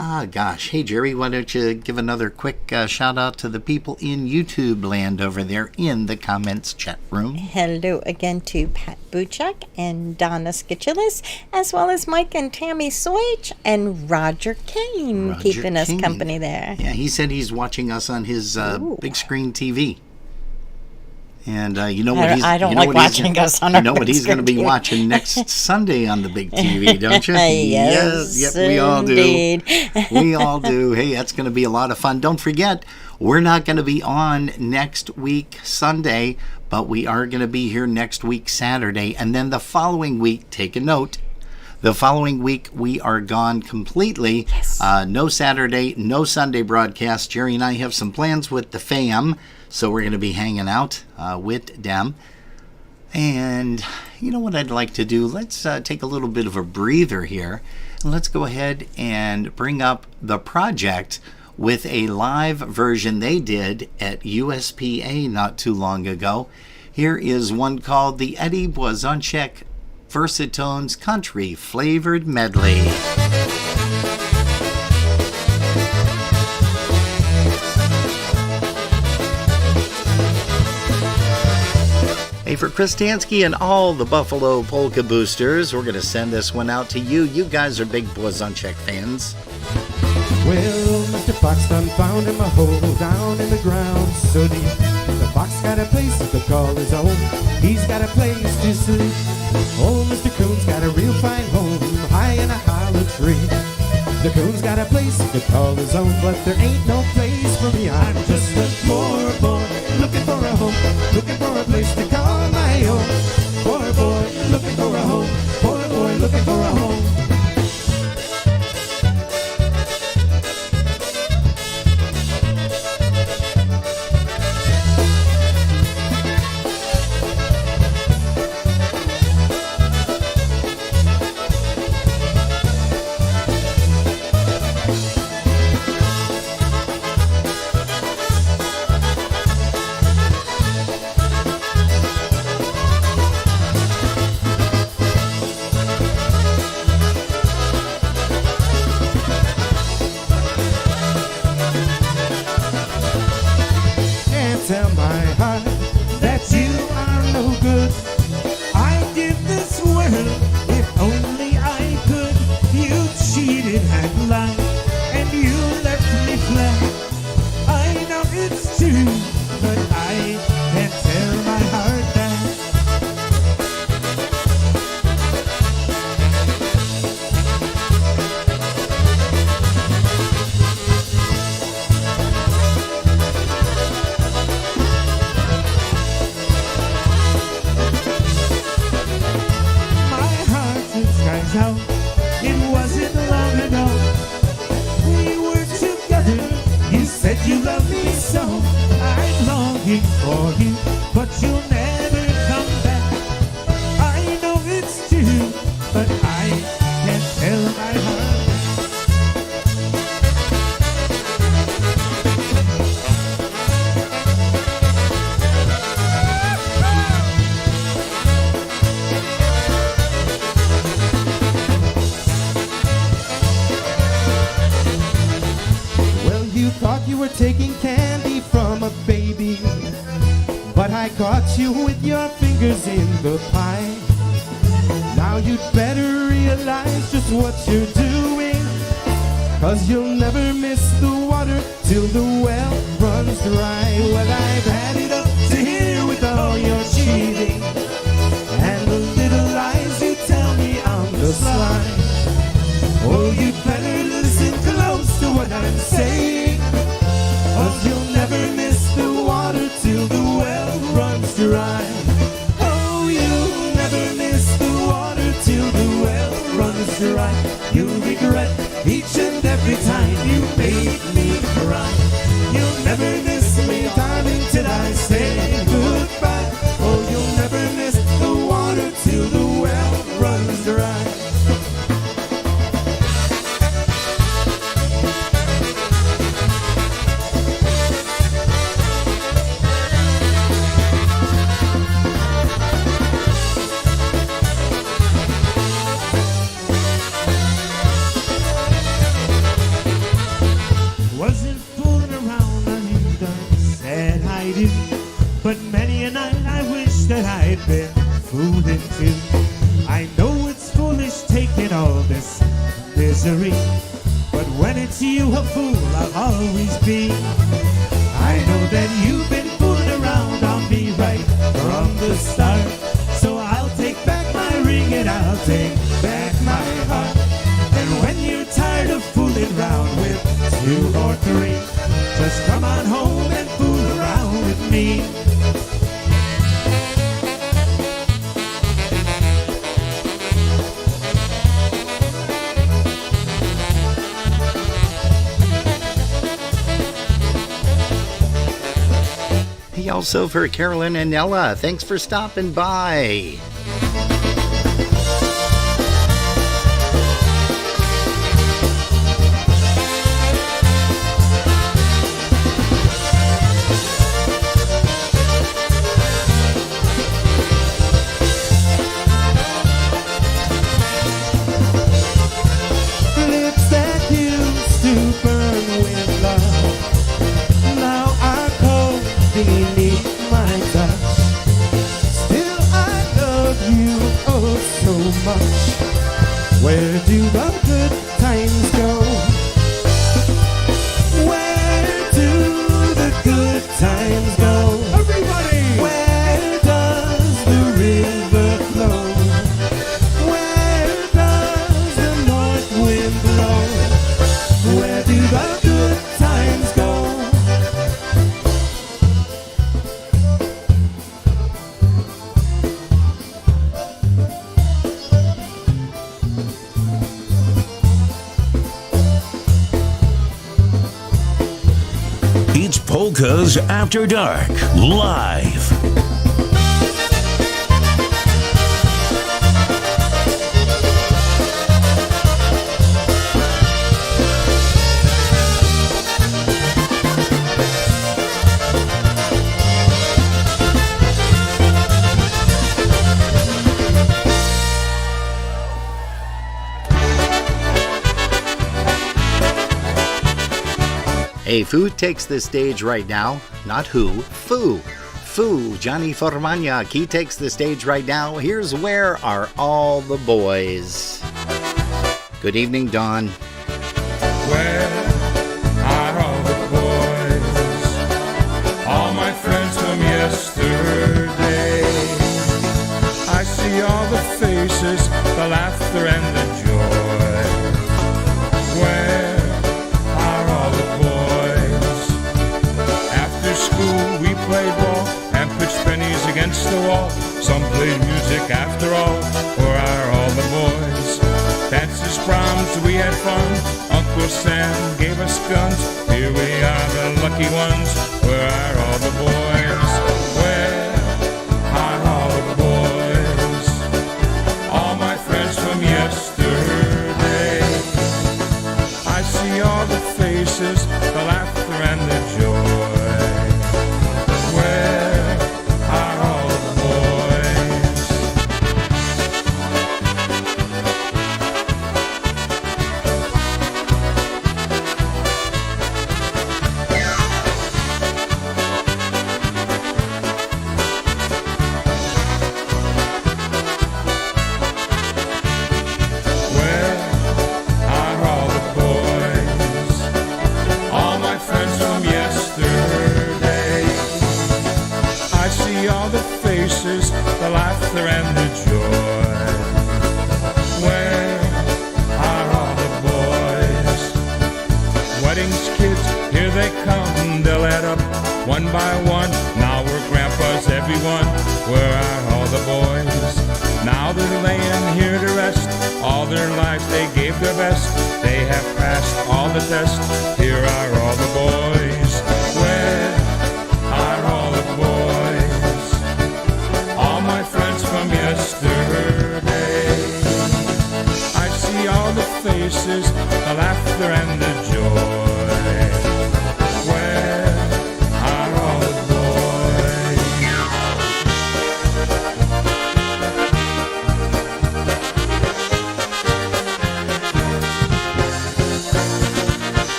Hey, Jerry, why don't you give another quick shout out to the people in YouTube land over there in the comments chat room. Hello again to Pat Buchak and Donna Skichilis, as well as Mike and Tammy Soich and Roger Kane keeping us company there. Yeah, he said he's watching us on his big screen TV. And you know what he's I don't like watching us on our You know what big he's going to screen be TV. watching next Sunday on the big TV, don't you? Yes, yep, we all indeed. do. We all do. Hey, that's going to be a lot of fun. Don't forget, we're not going to be on next week Sunday, but we are going to be here next week Saturday. And then the following week, take a note, the following week we are gone completely. Yes. No Saturday, no Sunday broadcast. Jerry and I have some plans with the fam. So we're going to be hanging out with them. And you know what I'd like to do? Let's take a little bit of a breather here. And let's go ahead and bring up The Project with a live version they did at USPA not too long ago. Here is one called the Eddie Blazonczyk Versatones Country Flavored Medley. Hey, for Chris Tansky and all the Buffalo Polka Boosters, we're going to send this one out to you. You guys are big Blazonczyk fans. Well, Mr. Fox done found him a hole down in the ground so deep. The fox got a place he could call his own. He's got a place to sleep. Oh, Mr. Coon's got a real fine home high in a hollow tree. The Coon's got a place he could call his own, but there ain't no place for me. I'm just a poor boy looking for a home, looking for a place to call my own. Poor boy looking for a home, poor boy looking for a home. Tell my heart that you are no good. I'd give this world if only I could. You cheated and lied, and you left me flat. I know it's true, but I can't tell my heart that. Out. It wasn't long ago we were together. You said you loved me so. I'm longing for you, but you'll never come back. I know it's true, but I can't tell my heart. You thought you were taking candy from a baby, but I caught you with your fingers in the pie. Now you'd better realize just what you're doing, 'cause you'll never miss the water till the well runs dry. Well, I've had it up to here with all your cheating and the little lies you tell me on something too. I know it's foolish taking all this misery, but when it's you, a fool I'll always be. I know that you've been fooling around on me right from the start, so I'll take back my ring and I'll take back my heart. And when you're tired of fooling around with 2 or 3, just come on home and fool around with me. Hey, also for Carolyn and Ella, thanks for stopping by. Lips that used to burn with love now are cold beneath my touch. Still I love you oh so much. Where do the good times go? Where do the good times go? Everybody! Where does the river flow? Where does the north wind blow? Where do the good times go? It's Polkas After Dark, live. Hey, Foo takes the stage right now. Not who, Foo. Foo, Johnny Formagna, he takes the stage right now. Here's Where Are All the Boys? Good evening, Dawn. Where are all the boys? All my friends from yesterday. I see all the faces, the laughter and the joy. Where are all the boys? After school we played ball and pitched pennies against the wall. Some played music after all. Where are all the boys? Dances, proms, we had fun. Uncle Sam gave us guns. Here we are, the lucky ones. Where are all the boys? Where are all the boys? All my friends from yesterday. I see all the faces, the laughter and the joy. Where are all the boys? Where are all the boys? All my friends from yesterday. I see all the faces, the laughter and the joy. Where are all the boys? Weddings, kids, here they come. They'll add up one by one. Now we're grandpas, everyone. Where are all the boys? Now they're laying here to rest. All their lives they gave their best. They have passed all the tests. Here are all the boys. Where are all the boys? All my friends from yesterday. I see all the faces, the laughter and the joy. Where are all the boys?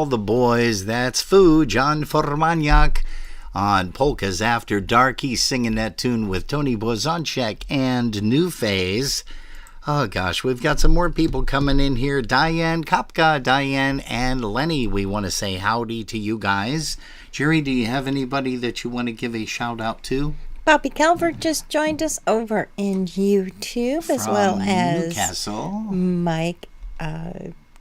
all the boys. That's Foo, John Formaniak. On Polkas After Dark, he's singing that tune with Tony Bozanchek and New Phase. Oh gosh, we've got some more people coming in here. Diane Kopka, Diane and Lenny, we want to say howdy to you guys. Jerry, do you have anybody that you want to give a shout out to? Bobby Calvert just joined us over in YouTube, as well as Newcastle. Mike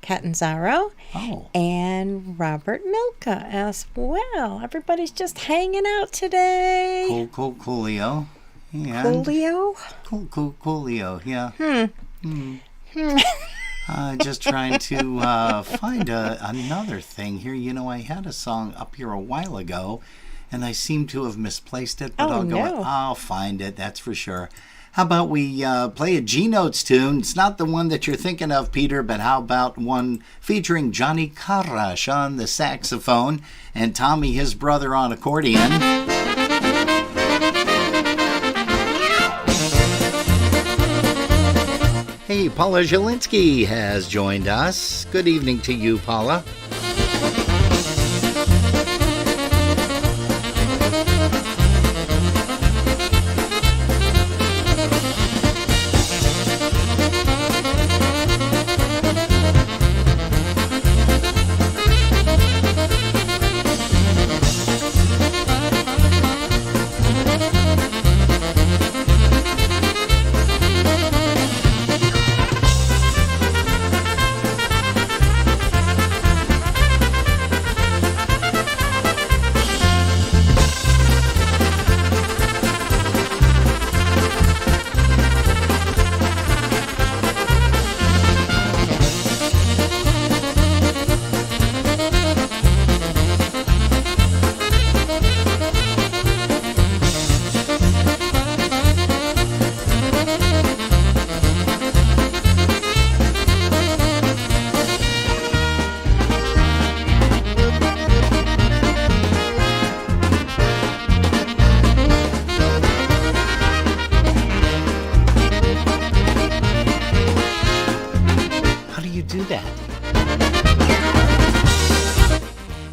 Catanzaro Oh. and Robert Milka as well. Everybody's just hanging out today. Coolio. Yeah. Coolio? Coolio, yeah. Just trying to find another thing here. You know, I had a song up here a while ago, and I seem to have misplaced it, but I'll find it, that's for sure. How about we play a G-Notes tune? It's not the one that you're thinking of, Peter, but how about one featuring Johnny Karash on the saxophone and Tommy, his brother, on accordion. Hey, Paula Zielinski has joined us. Good evening to you, Paula.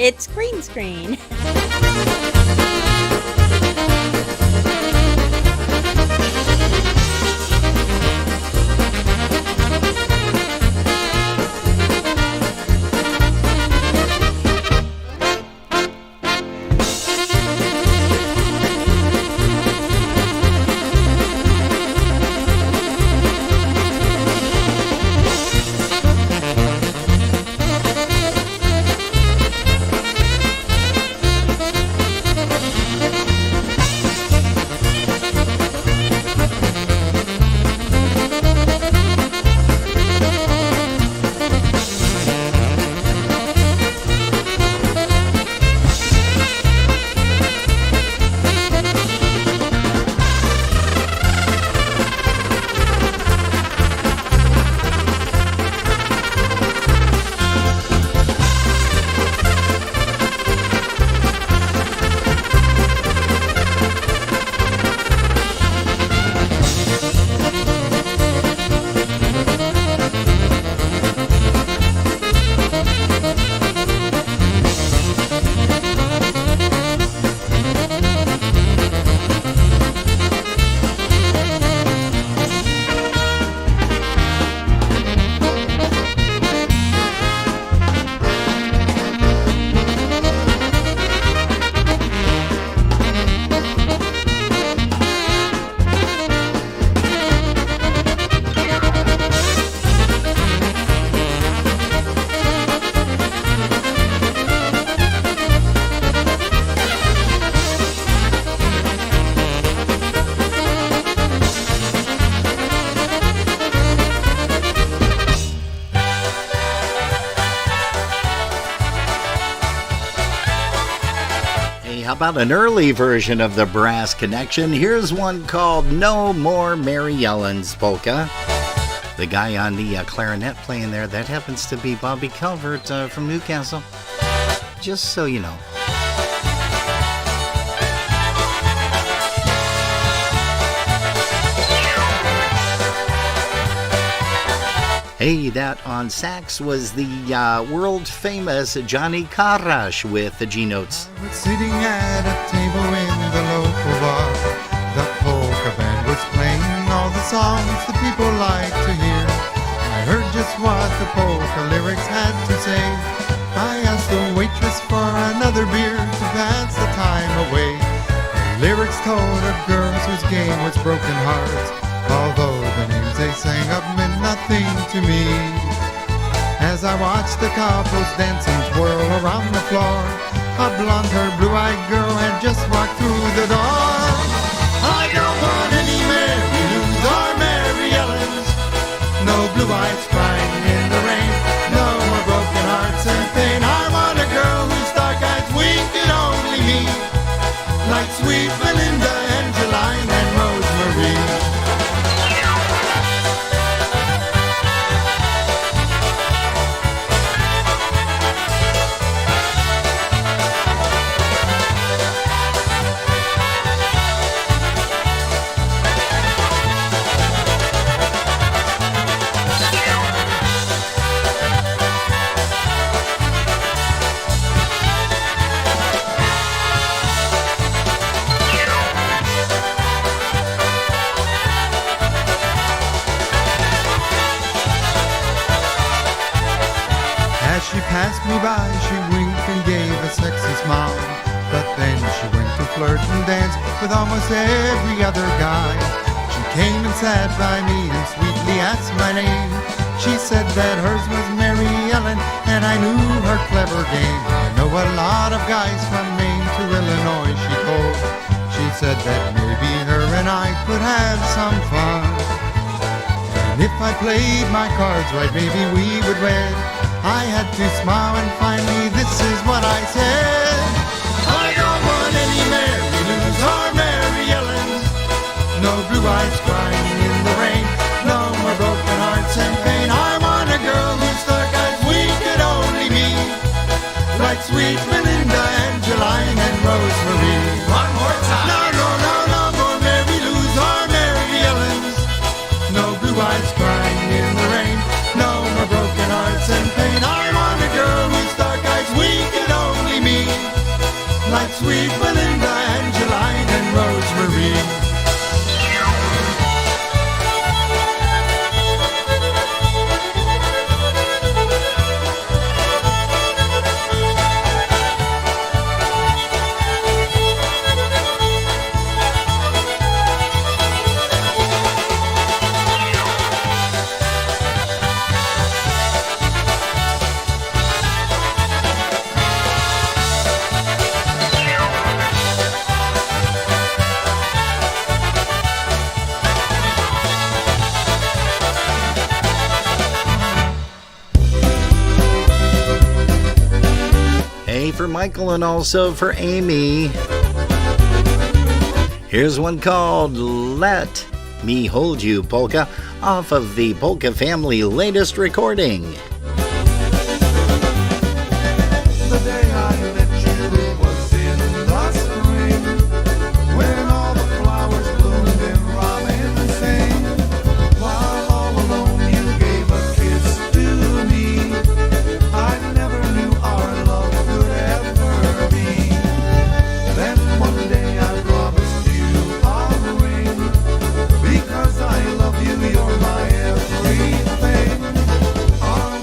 It's green screen. How about an early version of the Brass Connection? Here's one called No More Mary Ellen's Polka. The guy on the clarinet playing there, that happens to be Bobby Calvert from Newcastle. Just so you know. Hey, that on sax was the world-famous Johnny Karash with the G-notes. I was sitting at a table in the local bar. The polka band was playing all the songs the people like to hear. I heard just what the polka lyrics had to say. I asked the waitress for another beer to pass the time away. The lyrics told of girls whose game was broken hearts, although the names they sang up meant nothing to me. As I watched the couples dance and twirl around the floor, a blonde-haired, blue-eyed girl had just walked through the door. I don't want any Mary Lou's or Mary Ellen's, no blue eyes crying in the rain, no more broken hearts and pain. I want a girl whose dark eyes wink at only me, like sweet Melinda, Angeline, and Rosemary. She passed me by, she winked and gave a sexy smile. But then she went to flirt and dance with almost every other guy. She came and sat by me and sweetly asked my name. She said that hers was Mary Ellen, and I knew her clever game. I know a lot of guys from Maine to Illinois, she told. She said that maybe her and I could have some fun. And if I played my cards right, maybe we would wed. I had to smile and finally this is what I said. I don't want any Mary Lou's or Mary Ellen's, no blue eyes crying in the rain, no more broken hearts and pain. I want a girl whose dark eyes wink at only me, like sweet Melinda, Angeline, and Rosemary. One more time. No, no, no, no more Mary Lou's or Mary Ellen's, no blue eyes crying in the rain, no more broken hearts and pain. I want a girl whose dark eyes wink at only me, like sweet Melinda, Angeline, and Rosemary. For Michael and also for Amy. Here's one called Let Me Hold You Polka off of the Polka Family latest recording. The day I met you was in the spring, when all the flowers bloomed and robins sang. While all alone you gave a kiss to me, I never knew our love could ever be. Then one day I promised you a ring, because I love you, you're my everything. Our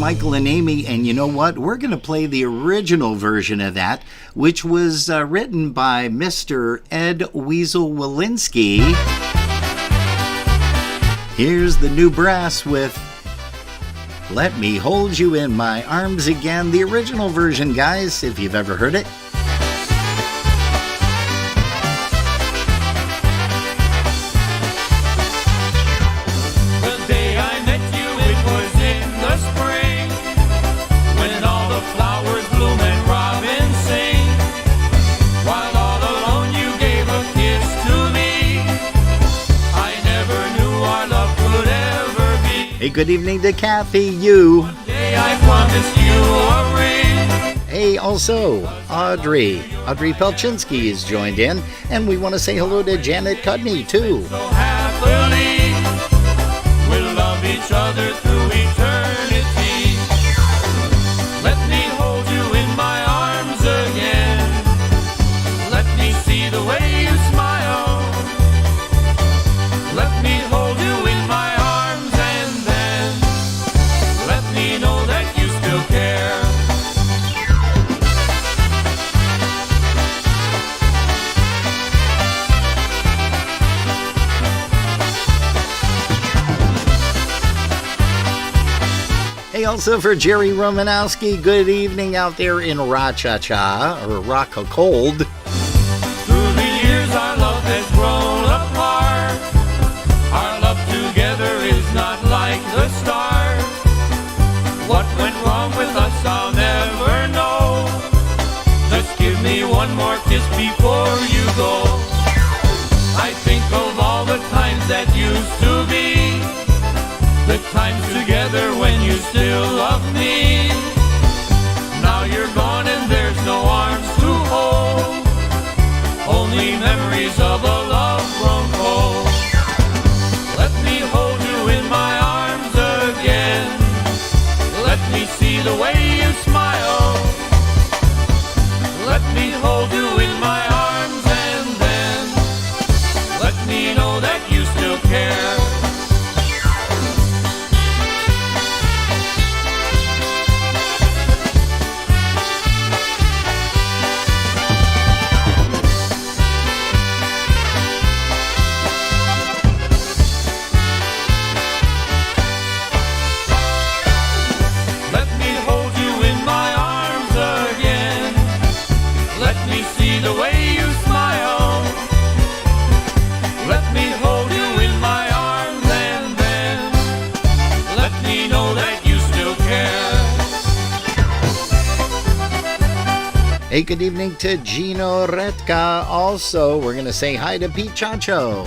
Michael and Amy, and you know what? We're going to play the original version of that, which was written by Mr. Ed Weasel Walensky. Here's the new brass with Let Me Hold You in My Arms Again, the original version, guys, if you've ever heard it. Hey, good evening to Kathy, you. Hey, also, Audrey Pelchinsky is joined in, and we want to say hello to Janet Cudney, too. We'll love each other through eternity. Let me hold you in my arms again. Let me see the way you smile. Let me hold you in my arms and then let me know that you still care. Hey, also for Jerry Romanowski, good evening out there in Rocha-Cha, or Rock-a-Cold. Through the years our love has grown apart. Our love together is not like the start. What went wrong with us I'll never know. Just give me one more kiss before you go. I think of all the times that used to be, the times together when you still love me. Now you're gone and there's no arms to hold, only memories of a love grown cold. Let me hold you in my arms again. Let me see the way you smile. Let me hold you in my arms and then let me know that you still care. The way you smile, let me hold you in my arms and then let me know that you still care. Hey, good evening to Gino Retka. Also, we're going to say hi to Pete Chacho.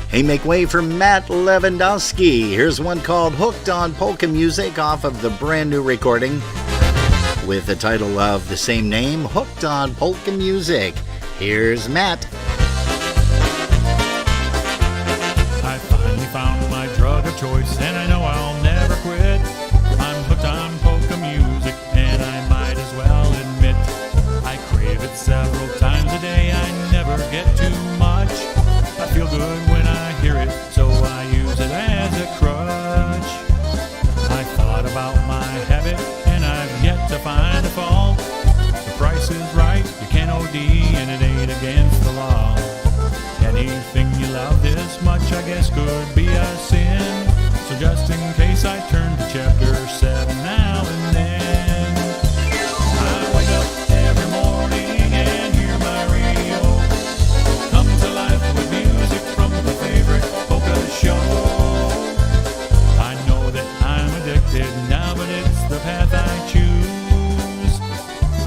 Hey, make way for Matt Lewandowski. Here's one called Hooked on Polka Music off of the brand new recording with the title of the same name, Hooked on Polka Music. Here's Matt. I finally found my drug of choice and I know I'll never quit. I'm hooked on polka music and I might as well admit I crave it several times a day. I never get too much. I feel good when I hear it, so I use it as a crutch. I thought about my habit, and I've yet to find a fault. The price is right, you can't OD, and it ain't against the law. Anything you love this much, I guess, could be a sin. So just in case, I turn to chapter 7 now and then. I wake up every morning and hear my radio come to life with music from the favorite polka show. I know that I'm addicted now, but it's the path I choose.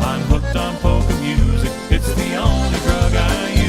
I'm hooked on polka music, it's the only drug I use.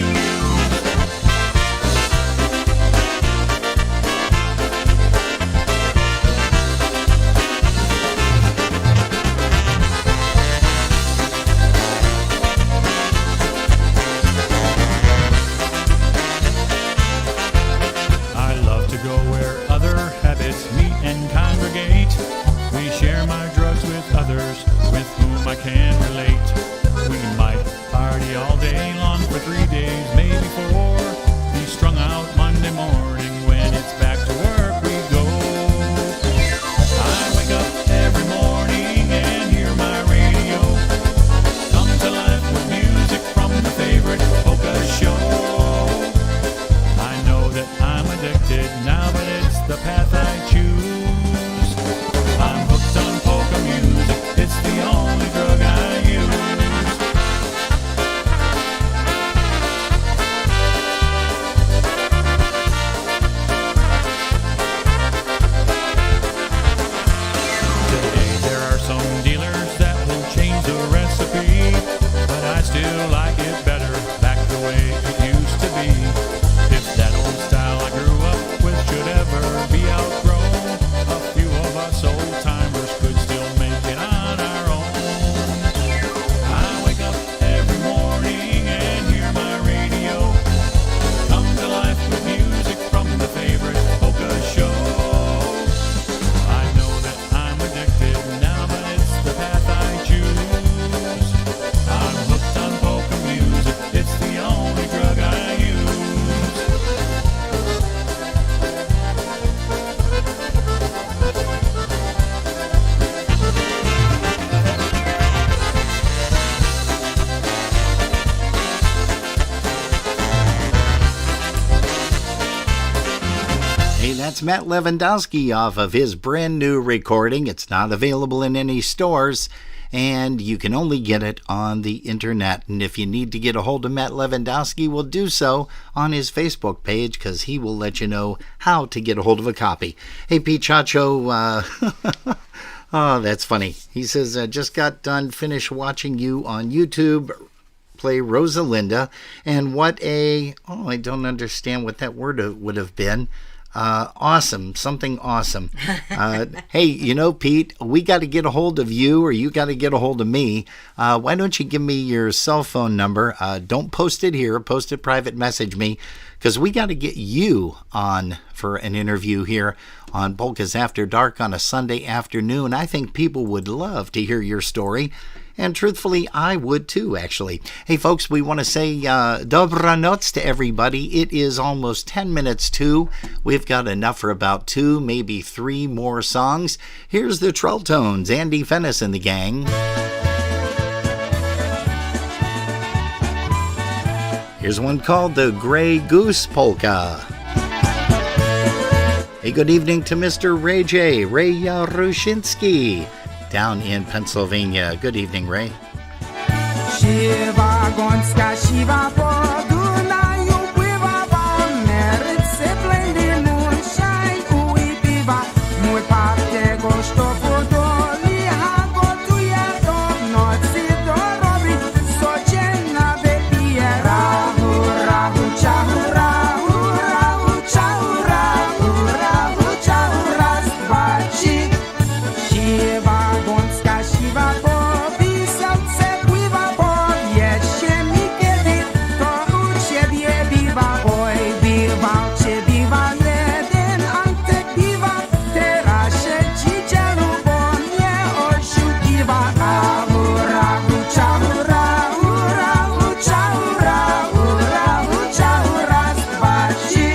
that's Matt Lewandowski off of his brand new recording. It's not available in any stores, and you can only get it on the internet. And if you need to get a hold of Matt Lewandowski, we'll do so on his Facebook page, because he will let you know how to get a hold of a copy. Hey, Pete Chacho, oh, that's funny. He says, just got done, finished watching you on YouTube play Rosalinda, and what a, I don't understand what that word would have been. Awesome, something awesome. Hey, Pete, we got to get a hold of you, or you got to get a hold of me. Why don't you give me your cell phone number? Don't post it here, post it private, message me, because we got to get you on for an interview here on Polkas After Dark on a Sunday afternoon. I think people would love to hear your story. And truthfully, I would too, actually. Hey, folks, we want to say dobranoc to everybody. It is almost 10 minutes to. We've got enough for about 2, maybe 3 more songs. Here's the Trolltones, Andy Fennis and the gang. Here's one called the Grey Goose Polka. Hey, good evening to Mr. Ray J. Ray Yarushinsky down in Pennsylvania. Good evening, Ray. Shiva Gonska, Shiva Poduna, Yupiva, Merit, Seplin, the moonshine, Uipiva, Mupate, Gosto, Podoli, Hago, Tuyato, Not Sito, Robi, Sochena, Baby, Rahu, Rahu, Chahu, Rahu, Rahu, Chahu, Rahu, Rahu, Chahu, Raspachi, Shiva. Shiva Bobi, South Wiva Bob, yes, Shemi Kedi, Toru Chebi, Biva, Boy, Biva, Chebiva, Leden, Ante Biva, Terashe, Chicharu, Bonye, or Shukiva, Rahu, Rahu, Chahu, Rahu, Rahu, Chahu, Rahu, Rahu, Chahu, Raspachi.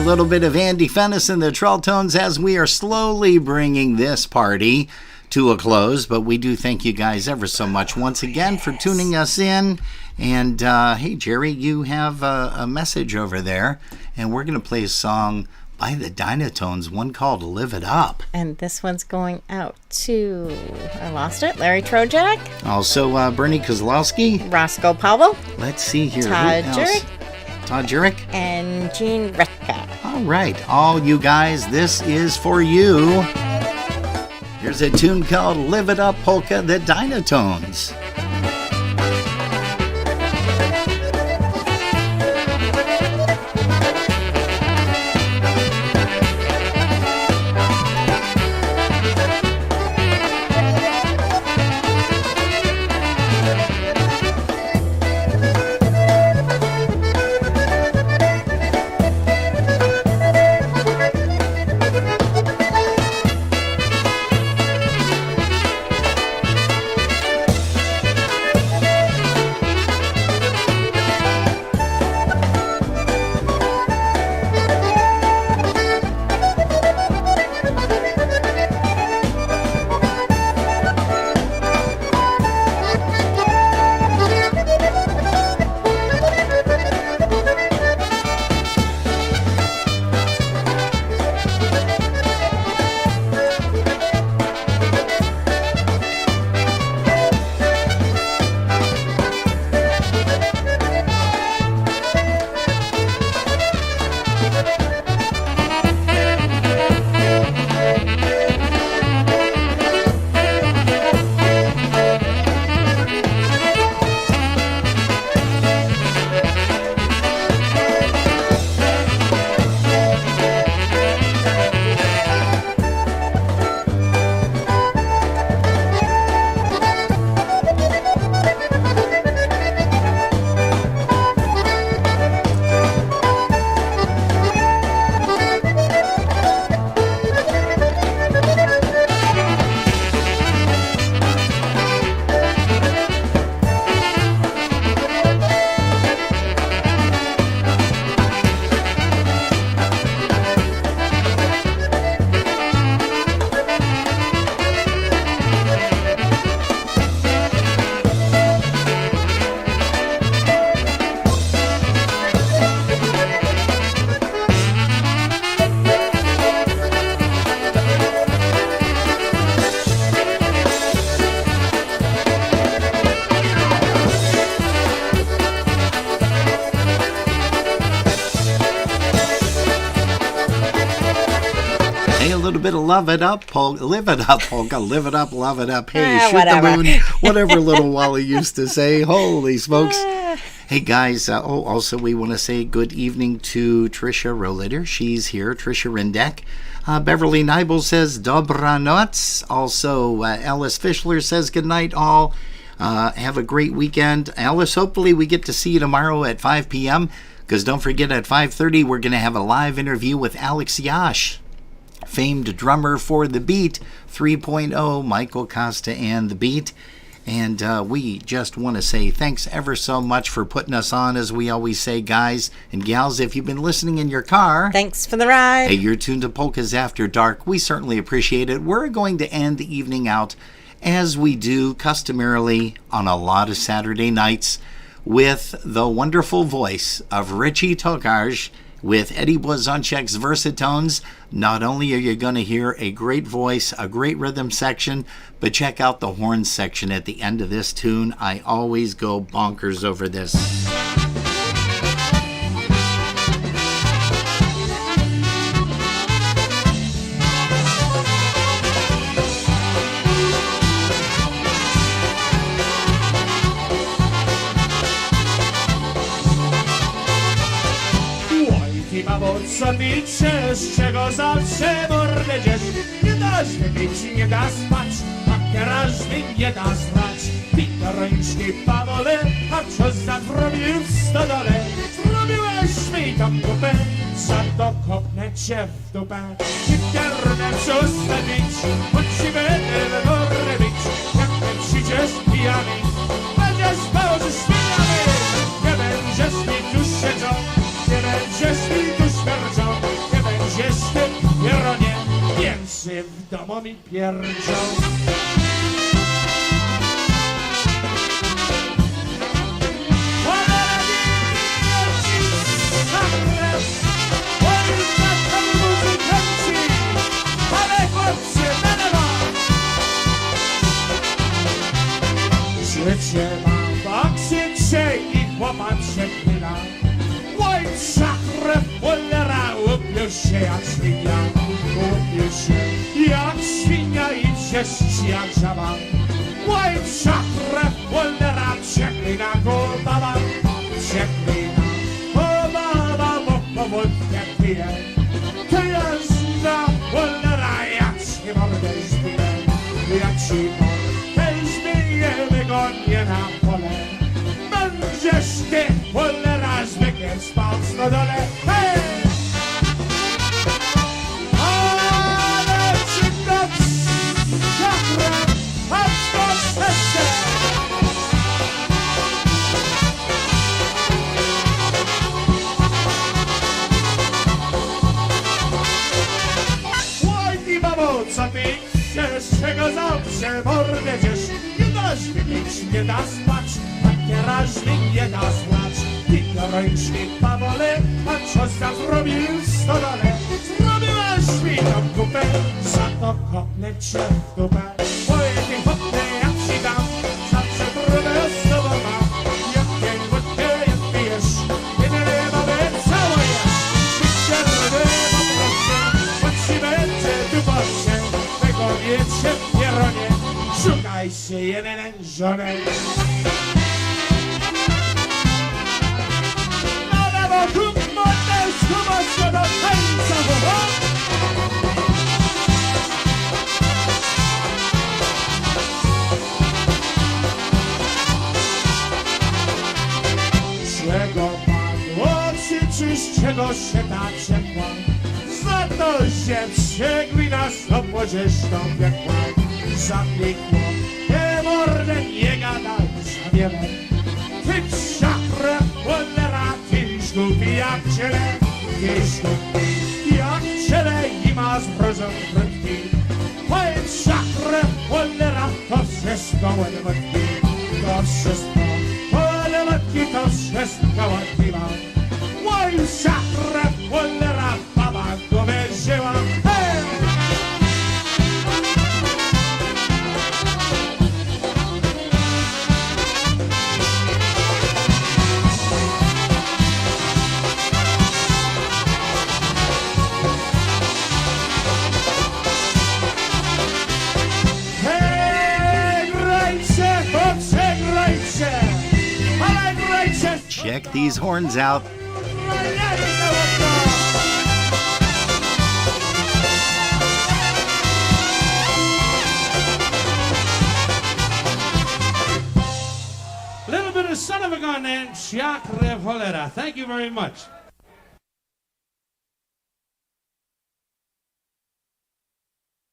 Little bit of Andy Fennis and the Trolltones as we are slowly bringing this party to a close, but we do thank you guys ever so much once again for tuning us in. And hey, Jerry, you have a message over there, and we're going to play a song, by the Dynatones, one called Live It Up. And this one's going out to, I lost it, Larry Trojak. Also, Bernie Kozlowski. Roscoe Powell. Let's see here. Todd Who else? Jurek. Todd Jurek. And Gene Retka. All right, all you guys, this is for you. Here's a tune called Live It Up Polka, the Dynatones. Bit of love it up, polka, live it up, polka, live it up, love it up. Hey, shoot whatever. the moon, whatever little Wally used to say. Holy smokes. Hey guys, also we want to say good evening to Trisha Rohleder. She's here, Trisha Rindek. Beverly Nibel says dobranoc. Also, Alice Fischler says good night all. Have a great weekend. Alice, hopefully we get to see you tomorrow at 5 p.m. Because don't forget, at 5:30 we're going to have a live interview with Alex Yash, famed drummer for The Beat 3.0, Michael Costa and The Beat. And we just want to say thanks ever so much for putting us on, as we always say, guys and gals. If you've been listening in your car, thanks for the ride. Hey, you're tuned to Polkas After Dark. We certainly appreciate it. We're going to end the evening out, as we do customarily on a lot of Saturday nights, with the wonderful voice of Richie Tokarz with Eddie Blazonczyk's Versatones. Not only are you going to hear a great voice, a great rhythm section, but check out the horn section at the end of this tune. I always go bonkers over this. Co picie, z czego zawsze mordę dziesz. Nie dasz wypić, nie da spać, a każdy nie da zbrać. Pita ręczki Pawole, a co zrobił w stodole? Zrobiłeś mi tam kupę, za to kopnę cię w dupę. I piernę zostawić, choć ci będę mordę bić. Jak ty przyjdziesz pijany, będziesz spał ze świniami. Nie będziesz mi tu siedział, nie będziesz mi tu śmierdział, nie będziesz ty pieronie, więcej w domu mi pierdział. Oj, Życie mam baksycie i chłopak przeklina. Oj, szachre cholera, upił się jak świnia. Upił się jak świnia i wrzeszczy jak żaba. Oj, szachre cholera, przeklina go baba. Przeklina, o baba, bo wódkę pije. To jest na cholera, jak się mordę zbije. Jak się mordę zbije, wygodnie na pole. Będziesz ty, cholera, zwykle spał w stodole. Hej! Ale czy noc szachra, a co serce? Oj, ty babo, co ty chcesz, czego zawsze mordę dziesz? Nie dasz wypić, nie dasz spać, a teraz nie da słać. Ty ręcznik bawole, a co tam zrobił w stodole? Zrobiłaś mi tą kupę, za to kopnę cię w dupę. Oj, ty hopnę, jak ci dam, zawsze trudę z tobą mam. Jak pień wódkę, jak pijesz, jedyne babę całujesz. Życie rudy po procie, choć ci będzie dubocie, tego wiecie w pieronie, szukaj się jeden żonę. Czego padło, krzyczysz, czego się tak ciepła? Za to się przeglina z obłożyszką piekła. Zapikło, nie mordę, nie gadaj, za wiele. Ty szachre, cholera, tyś głupi jak ciele. Tyś głupi jak ciele i masz brozą frytki. Powiedz szachre, cholera, to wszystko ładowatki. To wszystko ładowatki, to wszystko ładki mam. Oj, szachre, cholera, baba go wzięła. Hej! Check these horns out. Little bit of son of a gun and Chiak Rev Holera. Thank you very much.